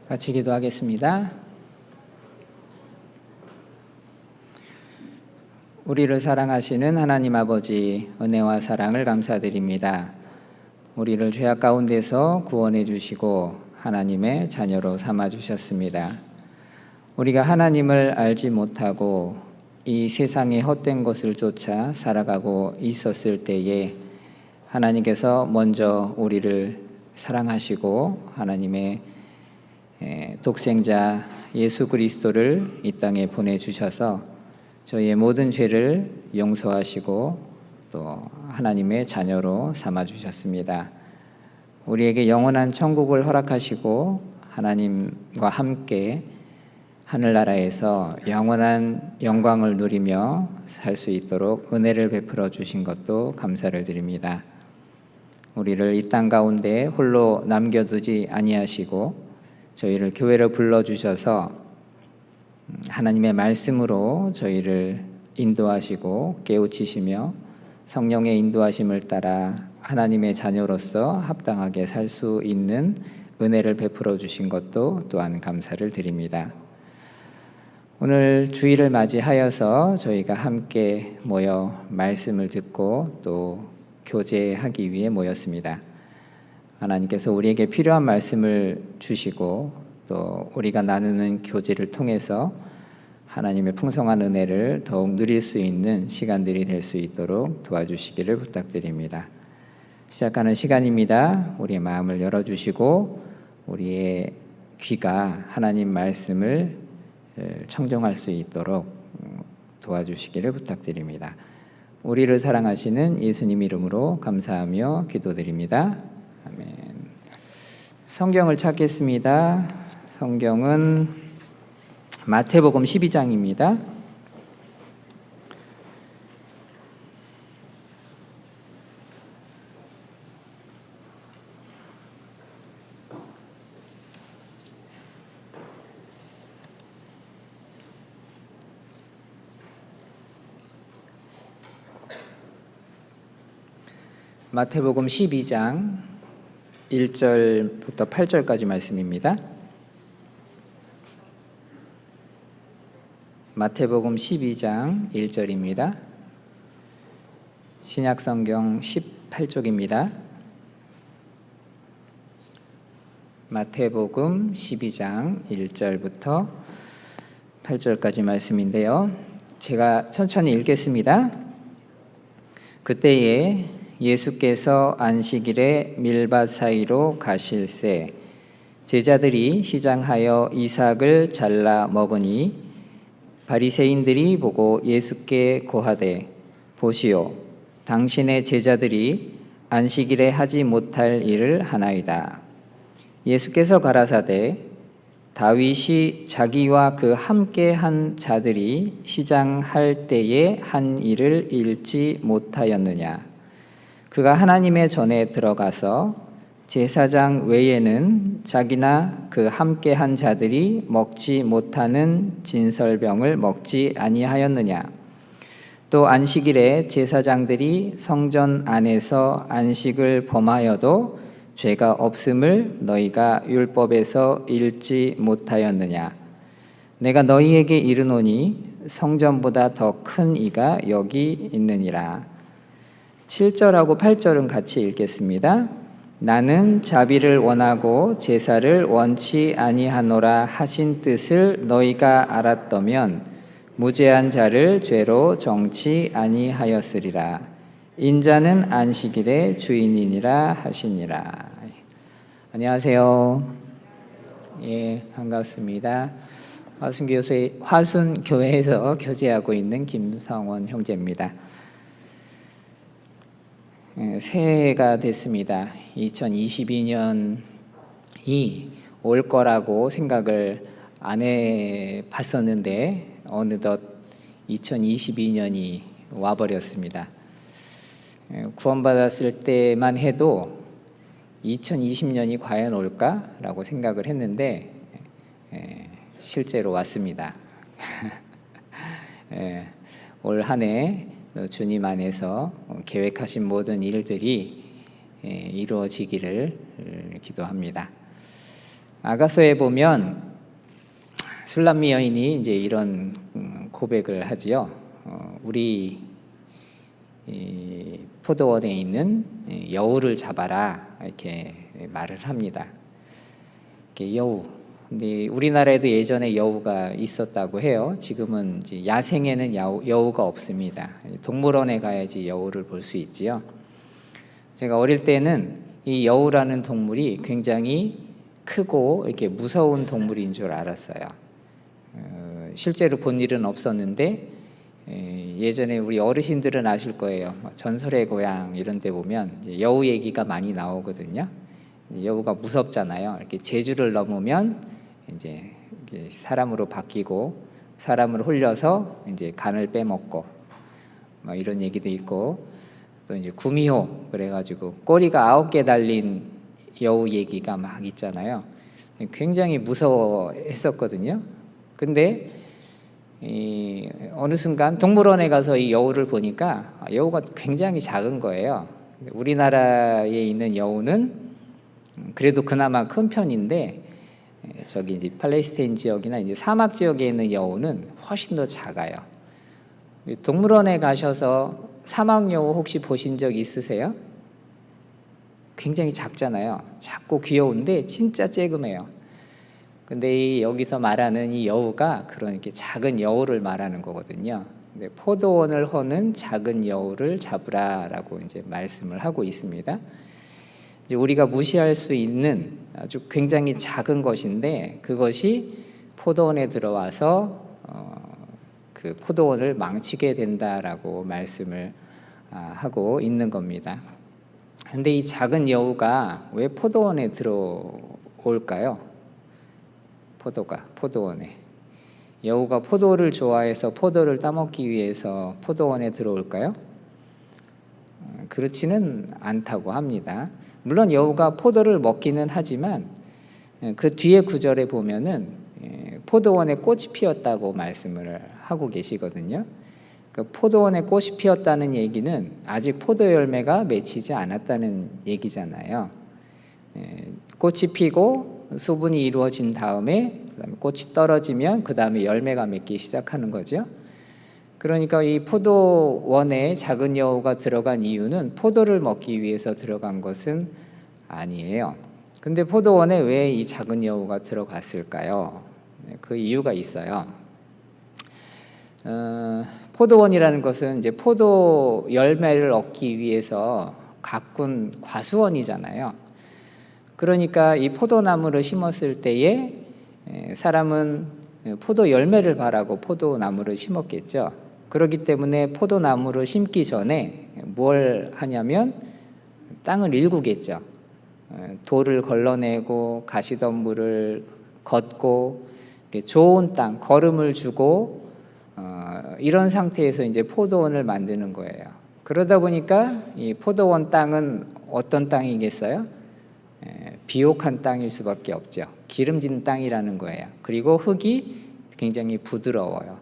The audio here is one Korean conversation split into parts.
같이 기도하겠습니다. 우리를 사랑하시는 하나님 아버지, 은혜와 사랑을 감사드립니다. 우리를 죄악 가운데서 구원해 주시고 하나님의 자녀로 삼아 주셨습니다. 우리가 하나님을 알지 못하고 이 세상의 헛된 것을 쫓아 살아가고 있었을 때에 하나님께서 먼저 우리를 사랑하시고 하나님의 독생자 예수 그리스도를 이 땅에 보내주셔서 저희의 모든 죄를 용서하시고 또 하나님의 자녀로 삼아주셨습니다. 우리에게 영원한 천국을 허락하시고 하나님과 함께 하늘나라에서 영원한 영광을 누리며 살 수 있도록 은혜를 베풀어 주신 것도 감사를 드립니다. 우리를 이 땅 가운데 홀로 남겨두지 아니하시고 저희를 교회로 불러주셔서 하나님의 말씀으로 저희를 인도하시고 깨우치시며 성령의 인도하심을 따라 하나님의 자녀로서 합당하게 살 수 있는 은혜를 베풀어 주신 것도 또한 감사를 드립니다. 오늘 주일을 맞이하여서 저희가 함께 모여 말씀을 듣고 또 교제하기 위해 모였습니다. 하나님께서 우리에게 필요한 말씀을 주시고 또 우리가 나누는 교제를 통해서 하나님의 풍성한 은혜를 더욱 누릴 수 있는 시간들이 될 수 있도록 도와주시기를 부탁드립니다. 시작하는 시간입니다. 우리의 마음을 열어주시고 우리의 귀가 하나님 말씀을 청정할 수 있도록 도와주시기를 부탁드립니다. 우리를 사랑하시는 예수님 이름으로 감사하며 기도드립니다. 아멘. 성경을 찾겠습니다. 성경은 마태복음 12장입니다. 마태복음 12장 1절부터 8절까지 말씀입니다. 마태복음 12장 1절입니다. 신약성경 18쪽입니다. 마태복음 12장 1절부터 8절까지 말씀인데요. 제가 천천히 읽겠습니다. 그때에 예수께서 안식일에 밀밭 사이로 가실새 제자들이 시장하여 이삭을 잘라 먹으니 바리새인들이 보고 예수께 고하되 보시오 당신의 제자들이 안식일에 하지 못할 일을 하나이다. 예수께서 가라사대 다윗이 자기와 그 함께 한 자들이 시장할 때에 한 일을 읽지 못하였느냐. 그가 하나님의 전에 들어가서 제사장 외에는 자기나 그 함께 한 자들이 먹지 못하는 진설병을 먹지 아니하였느냐. 또 안식일에 제사장들이 성전 안에서 안식을 범하여도 죄가 없음을 너희가 율법에서 읽지 못하였느냐. 내가 너희에게 이르노니 성전보다 더 큰 이가 여기 있느니라. 7절하고 8절은 같이 읽겠습니다. 나는 자비를 원하고 제사를 원치 아니하노라 하신 뜻을 너희가 알았더면 무죄한 자를 죄로 정치 아니하였으리라. 인자는 안식일의 주인이니라 하시니라. 안녕하세요. 예, 반갑습니다. 화순교회에서 교제하고 있는 김성원 형제입니다. 새해가 됐습니다. 2022년이 올 거라고 생각을 안 해봤었는데 어느덧 2022년이 와버렸습니다. 구원받았을 때만 해도 2020년이 과연 올까라고 생각을 했는데 실제로 왔습니다. 올 한 해 주님 안에서 계획하신 모든 일들이 이루어지기를 기도합니다. 아가서에 보면 술람미 여인이 이제 이런 고백을 하지요. 우리 이 포도원에 있는 여우를 잡아라 이렇게 말을 합니다. 이렇게 여우. 근데 우리나라에도 예전에 여우가 있었다고 해요. 지금은 이제 야생에는 여우가 없습니다. 동물원에 가야지 여우를 볼 수 있지요. 제가 어릴 때는 이 여우라는 동물이 굉장히 크고 이렇게 무서운 동물인 줄 알았어요. 실제로 본 일은 없었는데 예전에 우리 어르신들은 아실 거예요. 전설의 고향 이런 데 보면 여우 얘기가 많이 나오거든요. 여우가 무섭잖아요. 이렇게 제주를 넘으면 이제 사람으로 바뀌고 사람을 홀려서 이제 간을 빼먹고 뭐 이런 얘기도 있고, 또 이제 구미호 그래가지고 꼬리가 9개 달린 여우 얘기가 막 있잖아요. 굉장히 무서워했었거든요. 근데 어느 순간 동물원에 가서 이 여우를 보니까 여우가 굉장히 작은 거예요. 우리나라에 있는 여우는 그래도 그나마 큰 편인데 저기 이제 팔레스타인 지역이나 이제 사막 지역에 있는 여우는 훨씬 더 작아요. 동물원에 가셔서 사막 여우 혹시 보신 적 있으세요? 굉장히 작잖아요. 작고 귀여운데 진짜 쬐금해요. 근데 여기서 말하는 이 여우가 그런 이렇게 작은 여우를 말하는 거거든요. 근데 포도원을 허는 작은 여우를 잡으라라고 이제 말씀을 하고 있습니다. 이제 우리가 무시할 수 있는 아주 굉장히 작은 것인데 그것이 포도원에 들어와서 그 포도원을 망치게 된다라고 말씀을 하고 있는 겁니다. 근데 이 작은 여우가 왜 포도원에 들어올까요? 포도원에 여우가 포도를 좋아해서 포도를 따먹기 위해서 포도원에 들어올까요? 그렇지는 않다고 합니다. 물론 여우가 포도를 먹기는 하지만 그 뒤에 구절에 보면은 포도원에 꽃이 피었다고 말씀을 하고 계시거든요. 그 포도원에 꽃이 피었다는 얘기는 아직 포도 열매가 맺히지 않았다는 얘기잖아요. 꽃이 피고 수분이 이루어진 다음에 그다음에 꽃이 떨어지면 그 다음에 열매가 맺기 시작하는 거죠. 그러니까 이 포도원에 작은 여우가 들어간 이유는 포도를 먹기 위해서 들어간 것은 아니에요. 근데 포도원에 왜 이 작은 여우가 들어갔을까요? 그 이유가 있어요. 포도원이라는 것은 이제 포도 열매를 얻기 위해서 가꾼 과수원이잖아요. 그러니까 이 포도나무를 심었을 때에 사람은 포도 열매를 바라고 포도나무를 심었겠죠. 그렇기 때문에 포도나무를 심기 전에 뭘 하냐면 땅을 일구겠죠. 돌을 걸러내고 가시덤불을 걷고 좋은 땅, 거름을 주고 이런 상태에서 이제 포도원을 만드는 거예요. 그러다 보니까 이 포도원 땅은 어떤 땅이겠어요? 비옥한 땅일 수밖에 없죠. 기름진 땅이라는 거예요. 그리고 흙이 굉장히 부드러워요.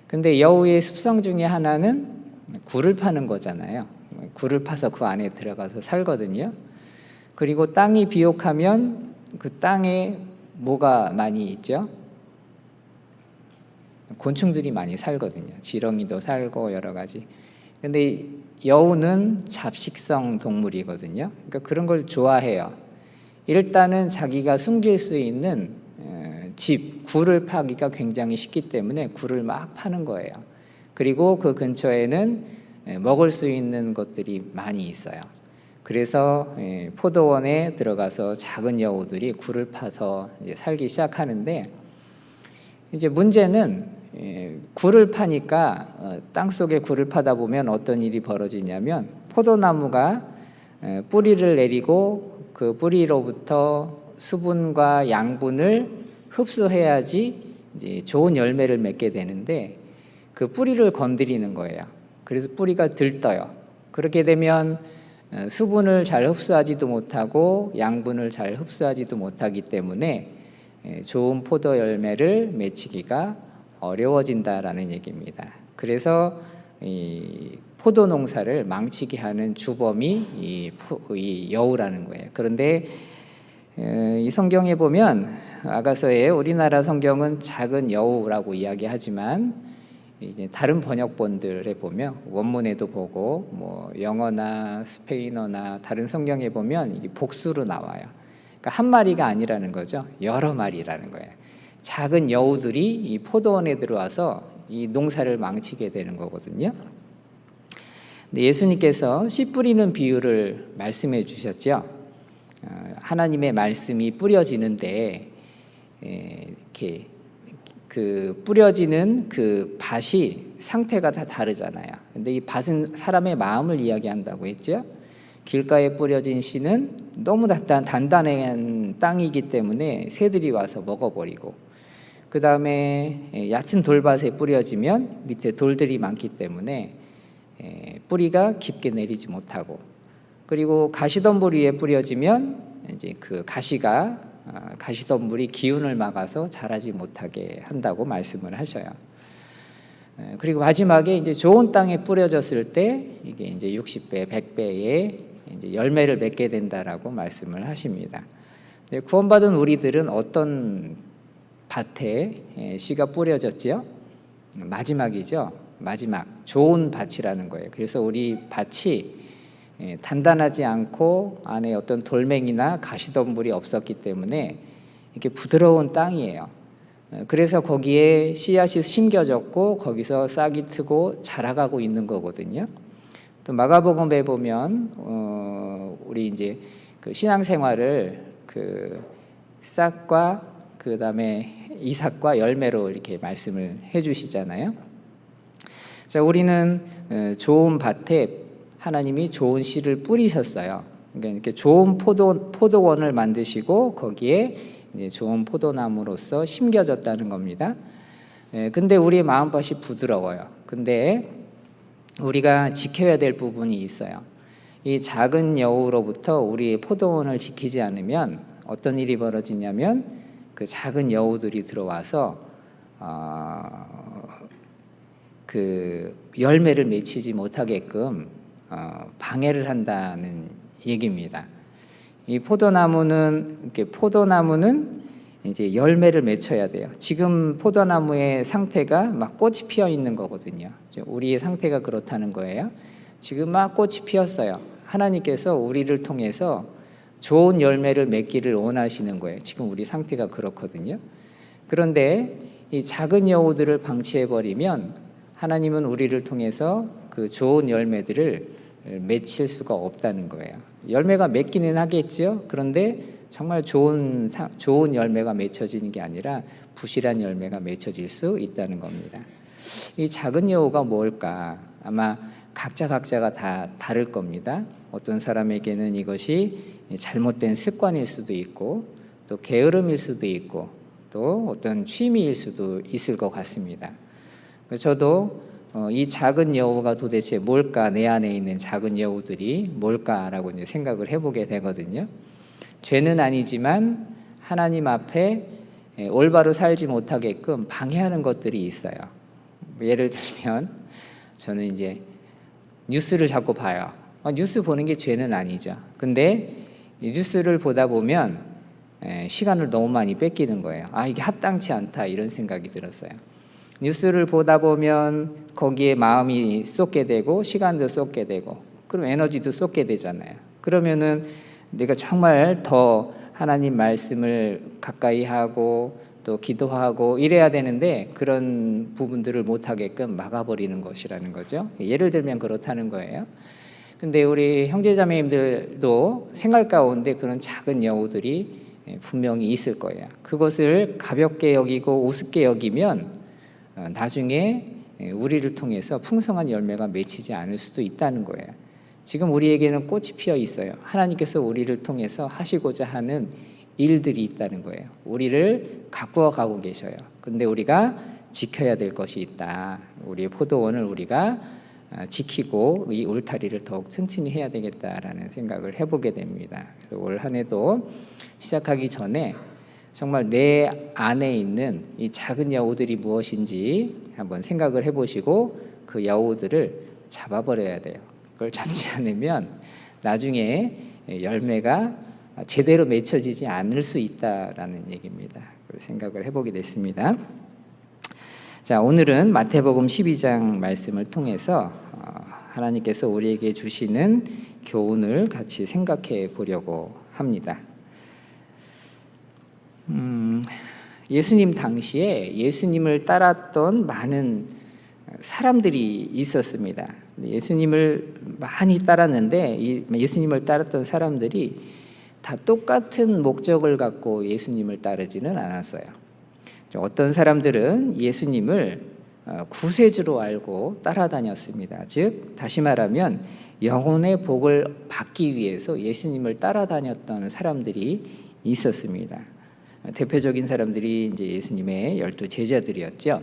근데 여우의 습성 중에 하나는 굴을 파는 거잖아요. 굴을 파서 그 안에 들어가서 살거든요. 그리고 땅이 비옥하면 그 땅에 뭐가 많이 있죠? 곤충들이 많이 살거든요. 지렁이도 살고 여러 가지. 근데 여우는 잡식성 동물이거든요. 그러니까 그런 걸 좋아해요. 일단은 자기가 숨길 수 있는 집, 굴을 파기가 굉장히 쉽기 때문에 굴을 막 파는 거예요. 그리고 그 근처에는 먹을 수 있는 것들이 많이 있어요. 그래서 포도원에 들어가서 작은 여우들이 굴을 파서 이제 살기 시작하는데, 이제 문제는 굴을 파니까 땅속에 굴을 파다 보면 어떤 일이 벌어지냐면 포도나무가 뿌리를 내리고 그 뿌리로부터 수분과 양분을 흡수해야지 이제 좋은 열매를 맺게 되는데 그 뿌리를 건드리는 거예요. 그래서 뿌리가 들떠요. 그렇게 되면 수분을 잘 흡수하지도 못하고 양분을 잘 흡수하지도 못하기 때문에 좋은 포도 열매를 맺히기가 어려워진다라는 얘기입니다. 그래서 이 포도 농사를 망치게 하는 주범이 이 여우라는 거예요. 그런데 이 성경에 보면 아가서에 우리나라 성경은 작은 여우라고 이야기하지만 이제 다른 번역본들에 보면 원문에도 보고 뭐 영어나 스페인어나 다른 성경에 보면 이게 복수로 나와요. 그러니까 한 마리가 아니라는 거죠. 여러 마리라는 거예요. 작은 여우들이 이 포도원에 들어와서 이 농사를 망치게 되는 거거든요. 근데 예수님께서 씨 뿌리는 비유를 말씀해 주셨죠. 하나님의 말씀이 뿌려지는데 이렇게 그 뿌려지는 그 밭이 상태가 다 다르잖아요. 근데 이 밭은 사람의 마음을 이야기한다고 했죠. 길가에 뿌려진 씨는 너무 단단한 땅이기 때문에 새들이 와서 먹어버리고, 그 다음에 얕은 돌밭에 뿌려지면 밑에 돌들이 많기 때문에 뿌리가 깊게 내리지 못하고, 그리고 가시덤불 위에 뿌려지면 이제 그 가시덤불이 기운을 막아서 자라지 못하게 한다고 말씀을 하셔요. 그리고 마지막에 이제 좋은 땅에 뿌려졌을 때 이게 이제 60배, 100배의 이제 열매를 맺게 된다라고 말씀을 하십니다. 구원받은 우리들은 어떤 밭에 씨가 뿌려졌죠? 마지막이죠. 마지막 좋은 밭이라는 거예요. 그래서 우리 밭이 단단하지 않고 안에 어떤 돌멩이나 가시덤불이 없었기 때문에 이렇게 부드러운 땅이에요. 그래서 거기에 씨앗이 심겨졌고 거기서 싹이 트고 자라가고 있는 거거든요. 또 마가복음에 보면 우리 이제 그 신앙생활을 그 싹과 그 다음에 이삭과 열매로 이렇게 말씀을 해주시잖아요. 자, 우리는 좋은 밭에 하나님이 좋은 씨를 뿌리셨어요. 그러니까 이렇게 좋은 포도원을 만드시고 거기에 이제 좋은 포도나무로서 심겨졌다는 겁니다. 근데 우리의 마음밭이 부드러워요. 근데 우리가 지켜야 될 부분이 있어요. 이 작은 여우로부터 우리의 포도원을 지키지 않으면 어떤 일이 벌어지냐면 그 작은 여우들이 들어와서 그 열매를 맺히지 못하게끔 방해를 한다는 얘기입니다. 이 포도나무는 이제 열매를 맺혀야 돼요. 지금 포도나무의 상태가 막 꽃이 피어 있는 거거든요. 우리의 상태가 그렇다는 거예요. 지금 막 꽃이 피었어요. 하나님께서 우리를 통해서 좋은 열매를 맺기를 원하시는 거예요. 지금 우리 상태가 그렇거든요. 그런데 이 작은 여우들을 방치해 버리면 하나님은 우리를 통해서 그 좋은 열매들을 맺힐 수가 없다는 거예요. 열매가 맺기는 하겠죠. 그런데 정말 좋은 열매가 맺혀지는 게 아니라 부실한 열매가 맺혀질 수 있다는 겁니다. 이 작은 여우가 뭘까? 아마 각자가 다 다를 겁니다. 어떤 사람에게는 이것이 잘못된 습관일 수도 있고 또 게으름일 수도 있고 또 어떤 취미일 수도 있을 것 같습니다. 저도 이 작은 여우가 도대체 뭘까, 내 안에 있는 작은 여우들이 뭘까라고 이제 생각을 해보게 되거든요. 죄는 아니지만 하나님 앞에 올바로 살지 못하게끔 방해하는 것들이 있어요. 예를 들면 저는 이제 뉴스를 자꾸 봐요. 뉴스 보는 게 죄는 아니죠. 근데 뉴스를 보다 보면 시간을 너무 많이 뺏기는 거예요. 이게 합당치 않다 이런 생각이 들었어요. 뉴스를 보다 보면 거기에 마음이 쏟게 되고 시간도 쏟게 되고 그럼 에너지도 쏟게 되잖아요. 그러면은 내가 정말 더 하나님 말씀을 가까이 하고 또 기도하고 이래야 되는데 그런 부분들을 못하게끔 막아버리는 것이라는 거죠. 예를 들면 그렇다는 거예요. 근데 우리 형제자매님들도 생활 가운데 그런 작은 여우들이 분명히 있을 거예요. 그것을 가볍게 여기고 우습게 여기면 나중에 우리를 통해서 풍성한 열매가 맺히지 않을 수도 있다는 거예요. 지금 우리에게는 꽃이 피어 있어요. 하나님께서 우리를 통해서 하시고자 하는 일들이 있다는 거예요. 우리를 가꾸어 가고 계셔요. 근데 우리가 지켜야 될 것이 있다. 우리의 포도원을 우리가 지키고 이 울타리를 더욱 튼튼히 해야 되겠다라는 생각을 해보게 됩니다. 그래서 올 한 해도 시작하기 전에 정말 내 안에 있는 이 작은 여우들이 무엇인지 한번 생각을 해보시고 그 여우들을 잡아버려야 돼요. 그걸 잡지 않으면 나중에 열매가 제대로 맺혀지지 않을 수 있다라는 얘기입니다. 생각을 해보게 됐습니다. 자, 오늘은 마태복음 12장 말씀을 통해서 하나님께서 우리에게 주시는 교훈을 같이 생각해 보려고 합니다. 예수님 당시에 예수님을 따랐던 많은 사람들이 있었습니다. 예수님을 많이 따랐는데 이 예수님을 따랐던 사람들이 다 똑같은 목적을 갖고 예수님을 따르지는 않았어요. 어떤 사람들은 예수님을 구세주로 알고 따라다녔습니다. 즉 다시 말하면 영혼의 복을 받기 위해서 예수님을 따라다녔던 사람들이 있었습니다. 대표적인 사람들이 이제 예수님의 12 제자들이었죠.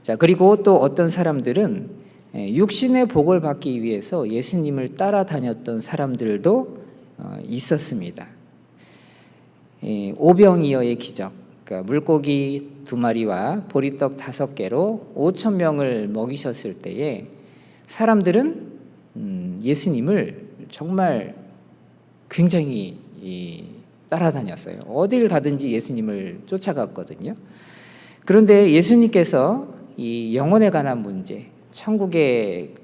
자, 그리고 또 어떤 사람들은 육신의 복을 받기 위해서 예수님을 따라다녔던 사람들도 있었습니다. 오병이어의 기적, 그러니까 물고기 2마리와 보리떡 5개로 5,000명을 먹이셨을 때에 사람들은 예수님을 정말 굉장히 따라다녔어요. 어딜 가든지 예수님을 쫓아갔거든요. 그런데 예수님께서 이 영혼에 관한 문제, 천국의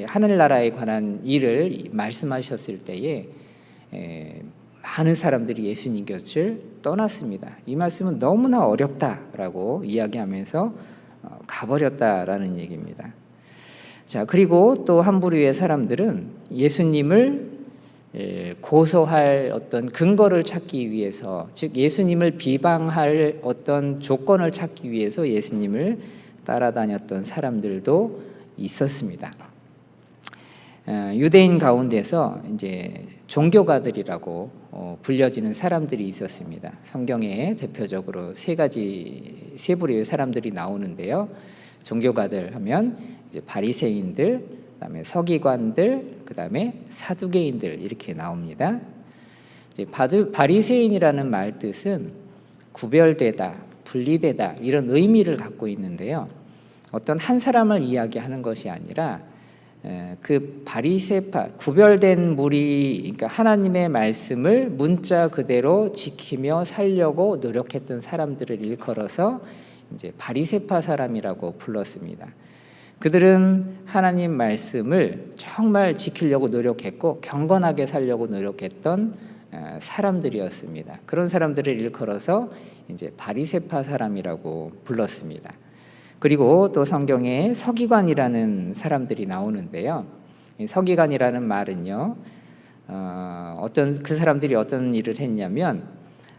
하늘나라에 관한 일을 말씀하셨을 때에 많은 사람들이 예수님 곁을 떠났습니다. 이 말씀은 너무나 어렵다라고 이야기하면서 가버렸다라는 얘기입니다. 자, 그리고 또 한 부류의 사람들은 예수님을 고소할 어떤 근거를 찾기 위해서, 즉 예수님을 비방할 어떤 조건을 찾기 위해서 예수님을 따라다녔던 사람들도 있었습니다. 유대인 가운데서 이제 종교가들이라고 불려지는 사람들이 있었습니다. 성경에 대표적으로 세 부류의 사람들이 나오는데요. 종교가들 하면 이제 바리새인들, 그다음에 서기관들, 그다음에 사두개인들 이렇게 나옵니다. 이제 바리새인이라는 말 뜻은 구별되다, 분리되다 이런 의미를 갖고 있는데요. 어떤 한 사람을 이야기하는 것이 아니라 그 바리새파, 구별된 무리, 그러니까 하나님의 말씀을 문자 그대로 지키며 살려고 노력했던 사람들을 일컬어서 이제 바리새파 사람이라고 불렀습니다. 그들은 하나님 말씀을 정말 지키려고 노력했고 경건하게 살려고 노력했던 사람들이었습니다. 그런 사람들을 일컬어서 이제 바리새파 사람이라고 불렀습니다. 그리고 또 성경에 서기관이라는 사람들이 나오는데요. 서기관이라는 말은요, 그 사람들이 어떤 일을 했냐면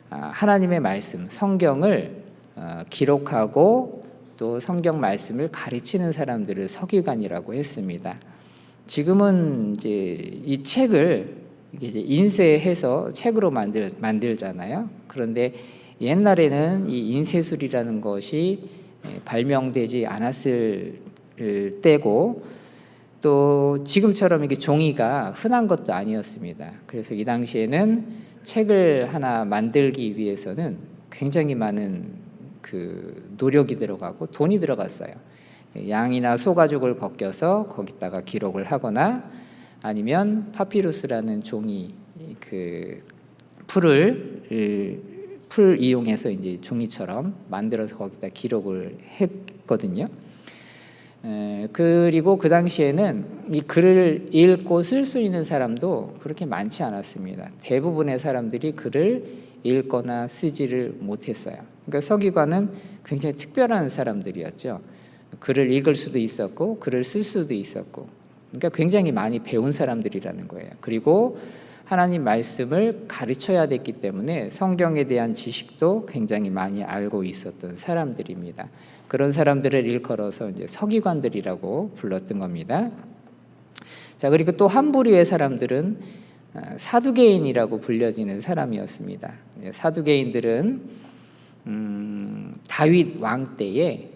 하나님의 말씀, 성경을 기록하고 또 성경 말씀을 가르치는 사람들을 서기관이라고 했습니다. 지금은 이제 이 책을 이제 인쇄해서 책으로 만들잖아요. 그런데 옛날에는 이 인쇄술이라는 것이 발명되지 않았을 때고 또 지금처럼 이게 종이가 흔한 것도 아니었습니다. 그래서 이 당시에는 책을 하나 만들기 위해서는 굉장히 많은 그 노력이 들어가고 돈이 들어갔어요. 양이나 소가죽을 벗겨서 거기다가 기록을 하거나 아니면 파피루스라는 종이 그 풀을 이용해서 이제 종이처럼 만들어서 거기다 기록을 했거든요. 그리고 그 당시에는 이 글을 읽고 쓸 수 있는 사람도 그렇게 많지 않았습니다. 대부분의 사람들이 글을 읽거나 쓰지를 못했어요. 그러니까 서기관은 굉장히 특별한 사람들이었죠. 글을 읽을 수도 있었고 글을 쓸 수도 있었고, 그러니까 굉장히 많이 배운 사람들이라는 거예요. 그리고 하나님 말씀을 가르쳐야 됐기 때문에 성경에 대한 지식도 굉장히 많이 알고 있었던 사람들입니다. 그런 사람들을 일컬어서 이제 서기관들이라고 불렀던 겁니다. 자, 그리고 또 한 부류의 사람들은 사두개인이라고 불려지는 사람이었습니다. 사두개인들은 다윗 왕 때에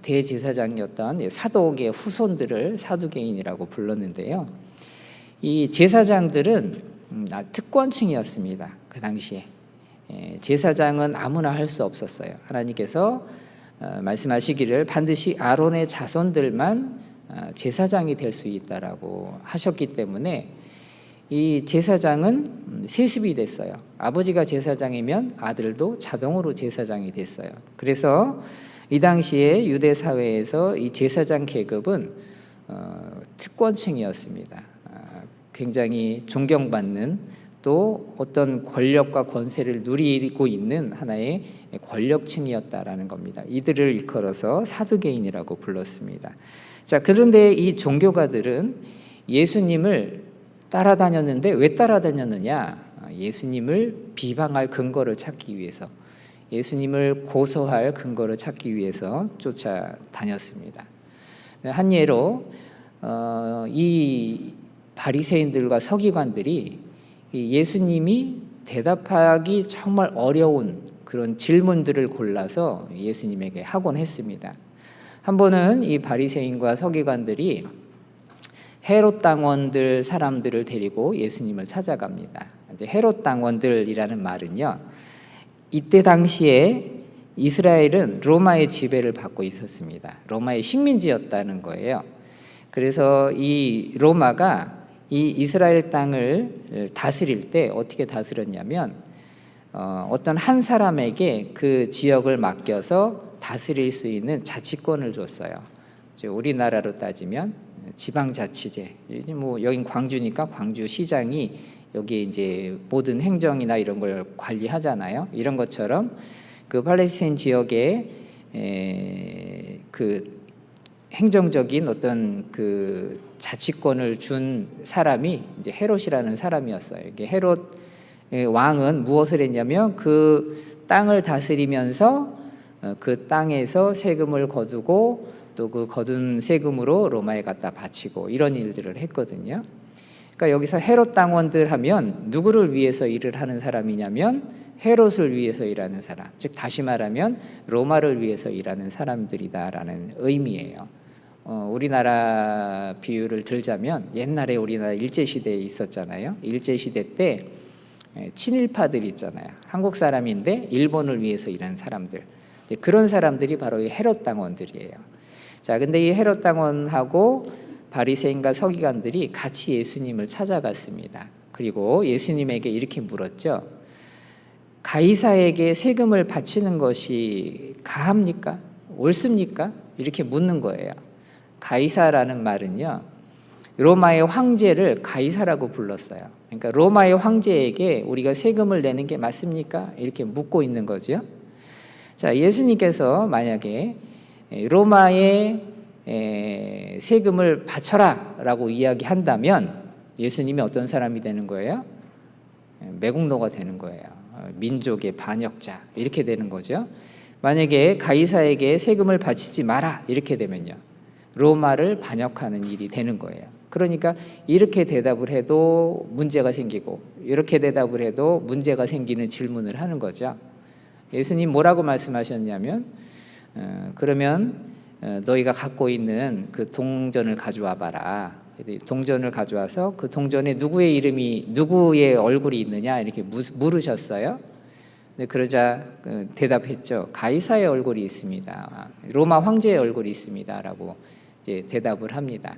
대제사장이었던 사독의 후손들을 사두개인이라고 불렀는데요. 이 제사장들은 특권층이었습니다. 그 당시에 제사장은 아무나 할 수 없었어요. 하나님께서 말씀하시기를 반드시 아론의 자손들만 제사장이 될 수 있다라고 하셨기 때문에 이 제사장은 세습이 됐어요. 아버지가 제사장이면 아들도 자동으로 제사장이 됐어요. 그래서 이 당시에 유대 사회에서 이 제사장 계급은 특권층이었습니다. 굉장히 존경받는, 또 어떤 권력과 권세를 누리고 있는 하나의 권력층이었다라는 겁니다. 이들을 일컬어서 사두개인이라고 불렀습니다. 자, 그런데 이 종교가들은 예수님을 따라다녔는데 왜 따라다녔느냐? 예수님을 비방할 근거를 찾기 위해서, 예수님을 고소할 근거를 찾기 위해서 쫓아다녔습니다. 한 예로 이 바리새인들과 서기관들이 예수님이 대답하기 정말 어려운 그런 질문들을 골라서 예수님에게 하곤 했습니다. 한 번은 이 바리새인과 서기관들이 헤롯 당원들 사람들을 데리고 예수님을 찾아갑니다. 헤롯 당원들이라는 말은요, 이때 당시에 이스라엘은 로마의 지배를 받고 있었습니다. 로마의 식민지였다는 거예요. 그래서 이 로마가 이 이스라엘 땅을 다스릴 때 어떻게 다스렸냐면 어떤 한 사람에게 그 지역을 맡겨서 다스릴 수 있는 자치권을 줬어요. 우리나라로 따지면 지방자치제. 뭐 여긴 광주니까 광주시장이 여기 이제 모든 행정이나 이런 걸 관리하잖아요. 이런 것처럼 그 팔레스타인 지역에 그 행정적인 어떤 그 자치권을 준 사람이 이제 헤롯이라는 사람이었어요. 이게 헤롯 왕은 무엇을 했냐면 그 땅을 다스리면서 그 땅에서 세금을 거두고 또 그 거둔 세금으로 로마에 갖다 바치고 이런 일들을 했거든요. 그러니까 여기서 헤롯 당원들 하면 누구를 위해서 일을 하는 사람이냐면 헤롯을 위해서 일하는 사람, 즉 다시 말하면 로마를 위해서 일하는 사람들이다라는 의미예요. 우리나라 비유를 들자면 옛날에 우리나라 일제시대에 있었잖아요. 일제시대 때 친일파들 있잖아요. 한국 사람인데 일본을 위해서 일하는 사람들, 그런 사람들이 바로 이 헤롯 당원들이에요. 자, 근데 이 헤롯 당원하고 바리새인과 서기관들이 같이 예수님을 찾아갔습니다. 그리고 예수님에게 이렇게 물었죠. 가이사에게 세금을 바치는 것이 가합니까? 옳습니까? 이렇게 묻는 거예요. 가이사라는 말은요, 로마의 황제를 가이사라고 불렀어요. 그러니까 로마의 황제에게 우리가 세금을 내는 게 맞습니까? 이렇게 묻고 있는 거죠. 자, 예수님께서 만약에 로마의 세금을 바쳐라 라고 이야기한다면 예수님이 어떤 사람이 되는 거예요? 매국노가 되는 거예요. 민족의 반역자, 이렇게 되는 거죠. 만약에 가이사에게 세금을 바치지 마라 이렇게 되면요, 로마를 반역하는 일이 되는 거예요. 그러니까 이렇게 대답을 해도 문제가 생기고 이렇게 대답을 해도 문제가 생기는 질문을 하는 거죠. 예수님 뭐라고 말씀하셨냐면 그러면 너희가 갖고 있는 그 동전을 가져와 봐라. 동전을 가져와서 그 동전에 누구의 이름이, 누구의 얼굴이 있느냐 이렇게 물으셨어요. 그러자 대답했죠. 가이사의 얼굴이 있습니다. 로마 황제의 얼굴이 있습니다라고 이제 대답을 합니다.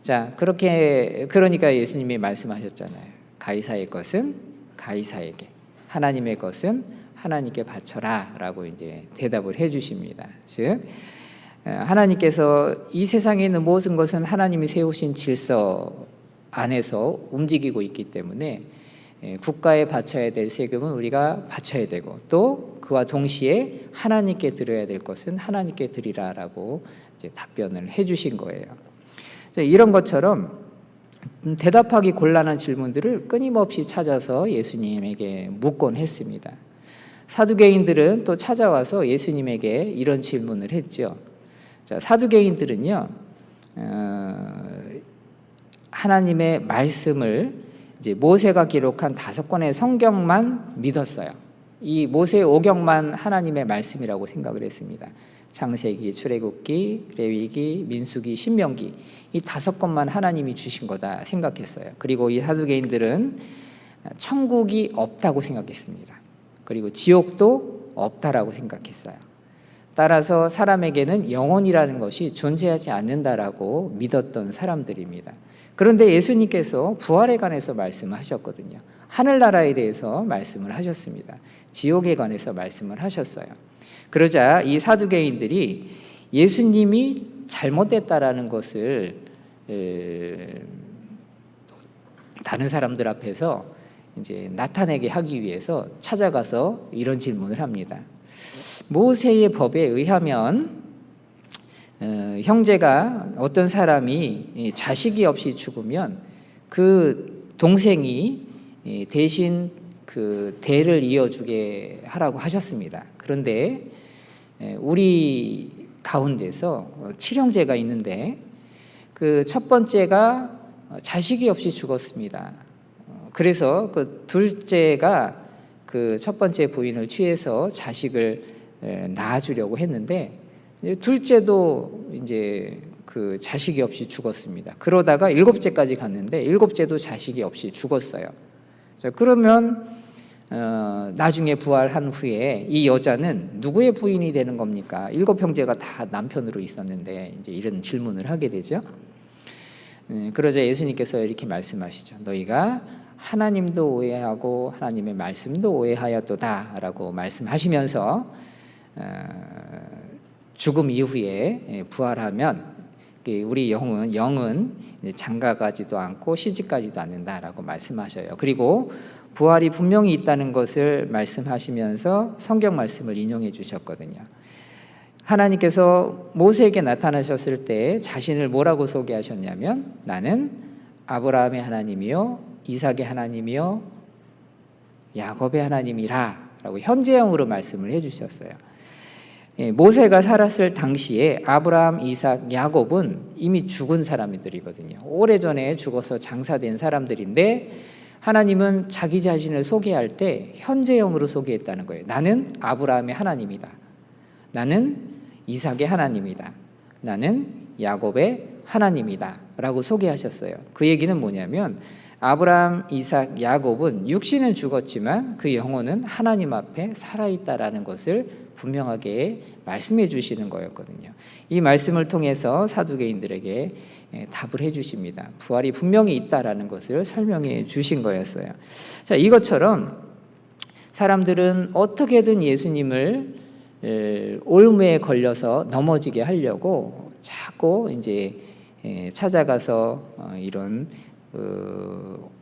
자, 그러니까 예수님이 말씀하셨잖아요. 가이사의 것은 가이사에게, 하나님의 것은 하나님께 바쳐라라고 이제 대답을 해주십니다. 즉 하나님께서 이 세상에 있는 모든 것은 하나님이 세우신 질서 안에서 움직이고 있기 때문에 국가에 바쳐야 될 세금은 우리가 바쳐야 되고, 또 그와 동시에 하나님께 드려야 될 것은 하나님께 드리라라고 이제 답변을 해주신 거예요. 이런 것처럼 대답하기 곤란한 질문들을 끊임없이 찾아서 예수님에게 묻곤 했습니다. 사두개인들은 또 찾아와서 예수님에게 이런 질문을 했죠. 자, 사두개인들은요, 하나님의 말씀을 이제 모세가 기록한 5권의 성경만 믿었어요. 이 모세 오경만 하나님의 말씀이라고 생각을 했습니다. 창세기, 출애굽기, 레위기, 민수기, 신명기, 이 5권만 하나님이 주신 거다 생각했어요. 그리고 이 사두개인들은 천국이 없다고 생각했습니다. 그리고 지옥도 없다라고 생각했어요. 따라서 사람에게는 영혼이라는 것이 존재하지 않는다라고 믿었던 사람들입니다. 그런데 예수님께서 부활에 관해서 말씀하셨거든요. 하늘나라에 대해서 말씀을 하셨습니다. 지옥에 관해서 말씀을 하셨어요. 그러자 이 사두개인들이 예수님이 잘못됐다라는 것을 다른 사람들 앞에서 이제 나타내게 하기 위해서 찾아가서 이런 질문을 합니다. 모세의 법에 의하면 형제가 어떤 사람이 자식이 없이 죽으면 그 동생이 대신 그 대를 이어주게 하라고 하셨습니다. 그런데 우리 가운데서 7형제가 있는데 그 첫 번째가 자식이 없이 죽었습니다. 그래서 그 둘째가 그 첫 번째 부인을 취해서 자식을 낳아주려고 했는데 둘째도 이제 그 자식이 없이 죽었습니다. 그러다가 일곱째까지 갔는데 일곱째도 자식이 없이 죽었어요. 자, 그러면 나중에 부활한 후에 이 여자는 누구의 부인이 되는 겁니까? 7형제가 다 남편으로 있었는데 이제 이런 질문을 하게 되죠. 그러자 예수님께서 이렇게 말씀하시죠. 너희가 하나님도 오해하고 하나님의 말씀도 오해하였도다라고 말씀하시면서 죽음 이후에 부활하면 우리 영은 장가가지도 않고 시집가지도 않는다라고 말씀하셔요. 그리고 부활이 분명히 있다는 것을 말씀하시면서 성경 말씀을 인용해 주셨거든요. 하나님께서 모세에게 나타나셨을 때 자신을 뭐라고 소개하셨냐면 나는 아브라함의 하나님이요 이삭의 하나님이요 야곱의 하나님이라 라고 현재형으로 말씀을 해주셨어요. 모세가 살았을 당시에 아브라함, 이삭, 야곱은 이미 죽은 사람들이거든요. 오래전에 죽어서 장사된 사람들인데 하나님은 자기 자신을 소개할 때 현재형으로 소개했다는 거예요. 나는 아브라함의 하나님이다. 나는 이삭의 하나님이다. 나는 야곱의 하나님이다 라고 소개하셨어요. 그 얘기는 뭐냐면 아브라함, 이삭, 야곱은 육신은 죽었지만 그 영혼은 하나님 앞에 살아있다라는 것을 분명하게 말씀해 주시는 거였거든요. 이 말씀을 통해서 사두개인들에게 답을 해 주십니다. 부활이 분명히 있다라는 것을 설명해 주신 거였어요. 자, 이것처럼 사람들은 어떻게든 예수님을 올무에 걸려서 넘어지게 하려고 자꾸 이제 찾아가서 이런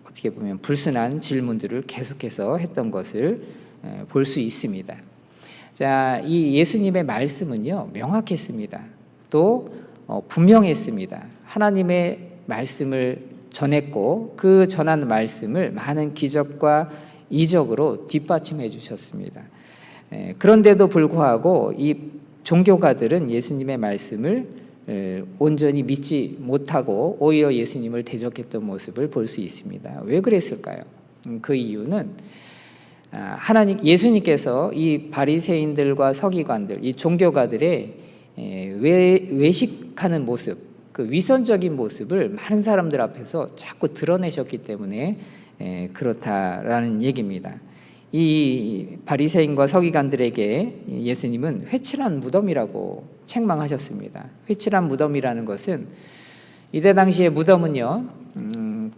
어떻게 보면 불순한 질문들을 계속해서 했던 것을 볼 수 있습니다. 자, 이 예수님의 말씀은요 명확했습니다. 또 분명했습니다. 하나님의 말씀을 전했고 그 전한 말씀을 많은 기적과 이적으로 뒷받침해 주셨습니다. 그런데도 불구하고 이 종교가들은 예수님의 말씀을 온전히 믿지 못하고 오히려 예수님을 대적했던 모습을 볼 수 있습니다. 왜 그랬을까요? 그 이유는 예수님께서 이 바리새인들과 서기관들, 이 종교가들의 외식하는 모습, 그 위선적인 모습을 많은 사람들 앞에서 자꾸 드러내셨기 때문에 그렇다라는 얘기입니다. 이 바리새인과 서기관들에게 예수님은 회칠한 무덤이라고 책망하셨습니다. 회칠한 무덤이라는 것은 이때 당시의 무덤은요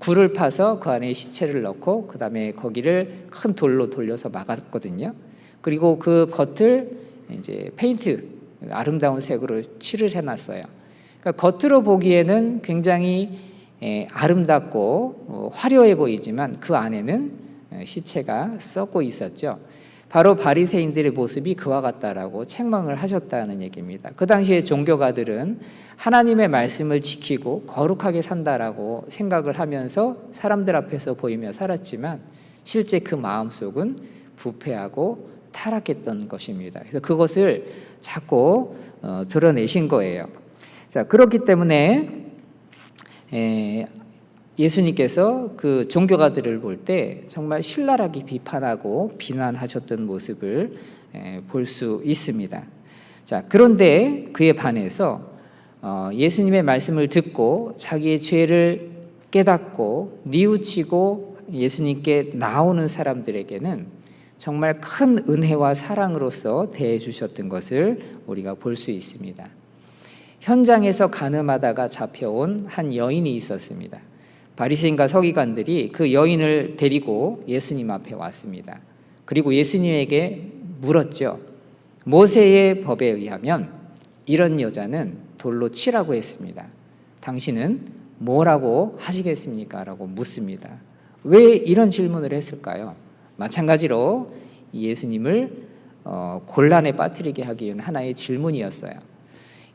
굴을 파서 그 안에 시체를 넣고 그 다음에 거기를 큰 돌로 돌려서 막았거든요. 그리고 그 겉을 이제 페인트 아름다운 색으로 칠을 해놨어요. 그러니까 겉으로 보기에는 굉장히 아름답고 화려해 보이지만 그 안에는 시체가 썩고 있었죠. 바로 바리새인들의 모습이 그와 같다라고 책망을 하셨다는 얘기입니다. 그 당시에 종교가들은 하나님의 말씀을 지키고 거룩하게 산다라고 생각을 하면서 사람들 앞에서 보이며 살았지만 실제 그 마음속은 부패하고 타락했던 것입니다. 그래서 그것을 자꾸 드러내신 거예요. 자, 그렇기 때문에 예수님께서 그 종교가들을 볼 때 정말 신랄하게 비판하고 비난하셨던 모습을 볼 수 있습니다. 자, 그런데 그에 반해서 예수님의 말씀을 듣고 자기의 죄를 깨닫고 뉘우치고 예수님께 나오는 사람들에게는 정말 큰 은혜와 사랑으로서 대해 주셨던 것을 우리가 볼 수 있습니다. 현장에서 간음하다가 잡혀온 한 여인이 있었습니다. 바리새인과 서기관들이 그 여인을 데리고 예수님 앞에 왔습니다. 그리고 예수님에게 물었죠. 모세의 법에 의하면 이런 여자는 돌로 치라고 했습니다. 당신은 뭐라고 하시겠습니까? 라고 묻습니다. 왜 이런 질문을 했을까요? 마찬가지로 예수님을 곤란에 빠뜨리게 하기 위한 하나의 질문이었어요.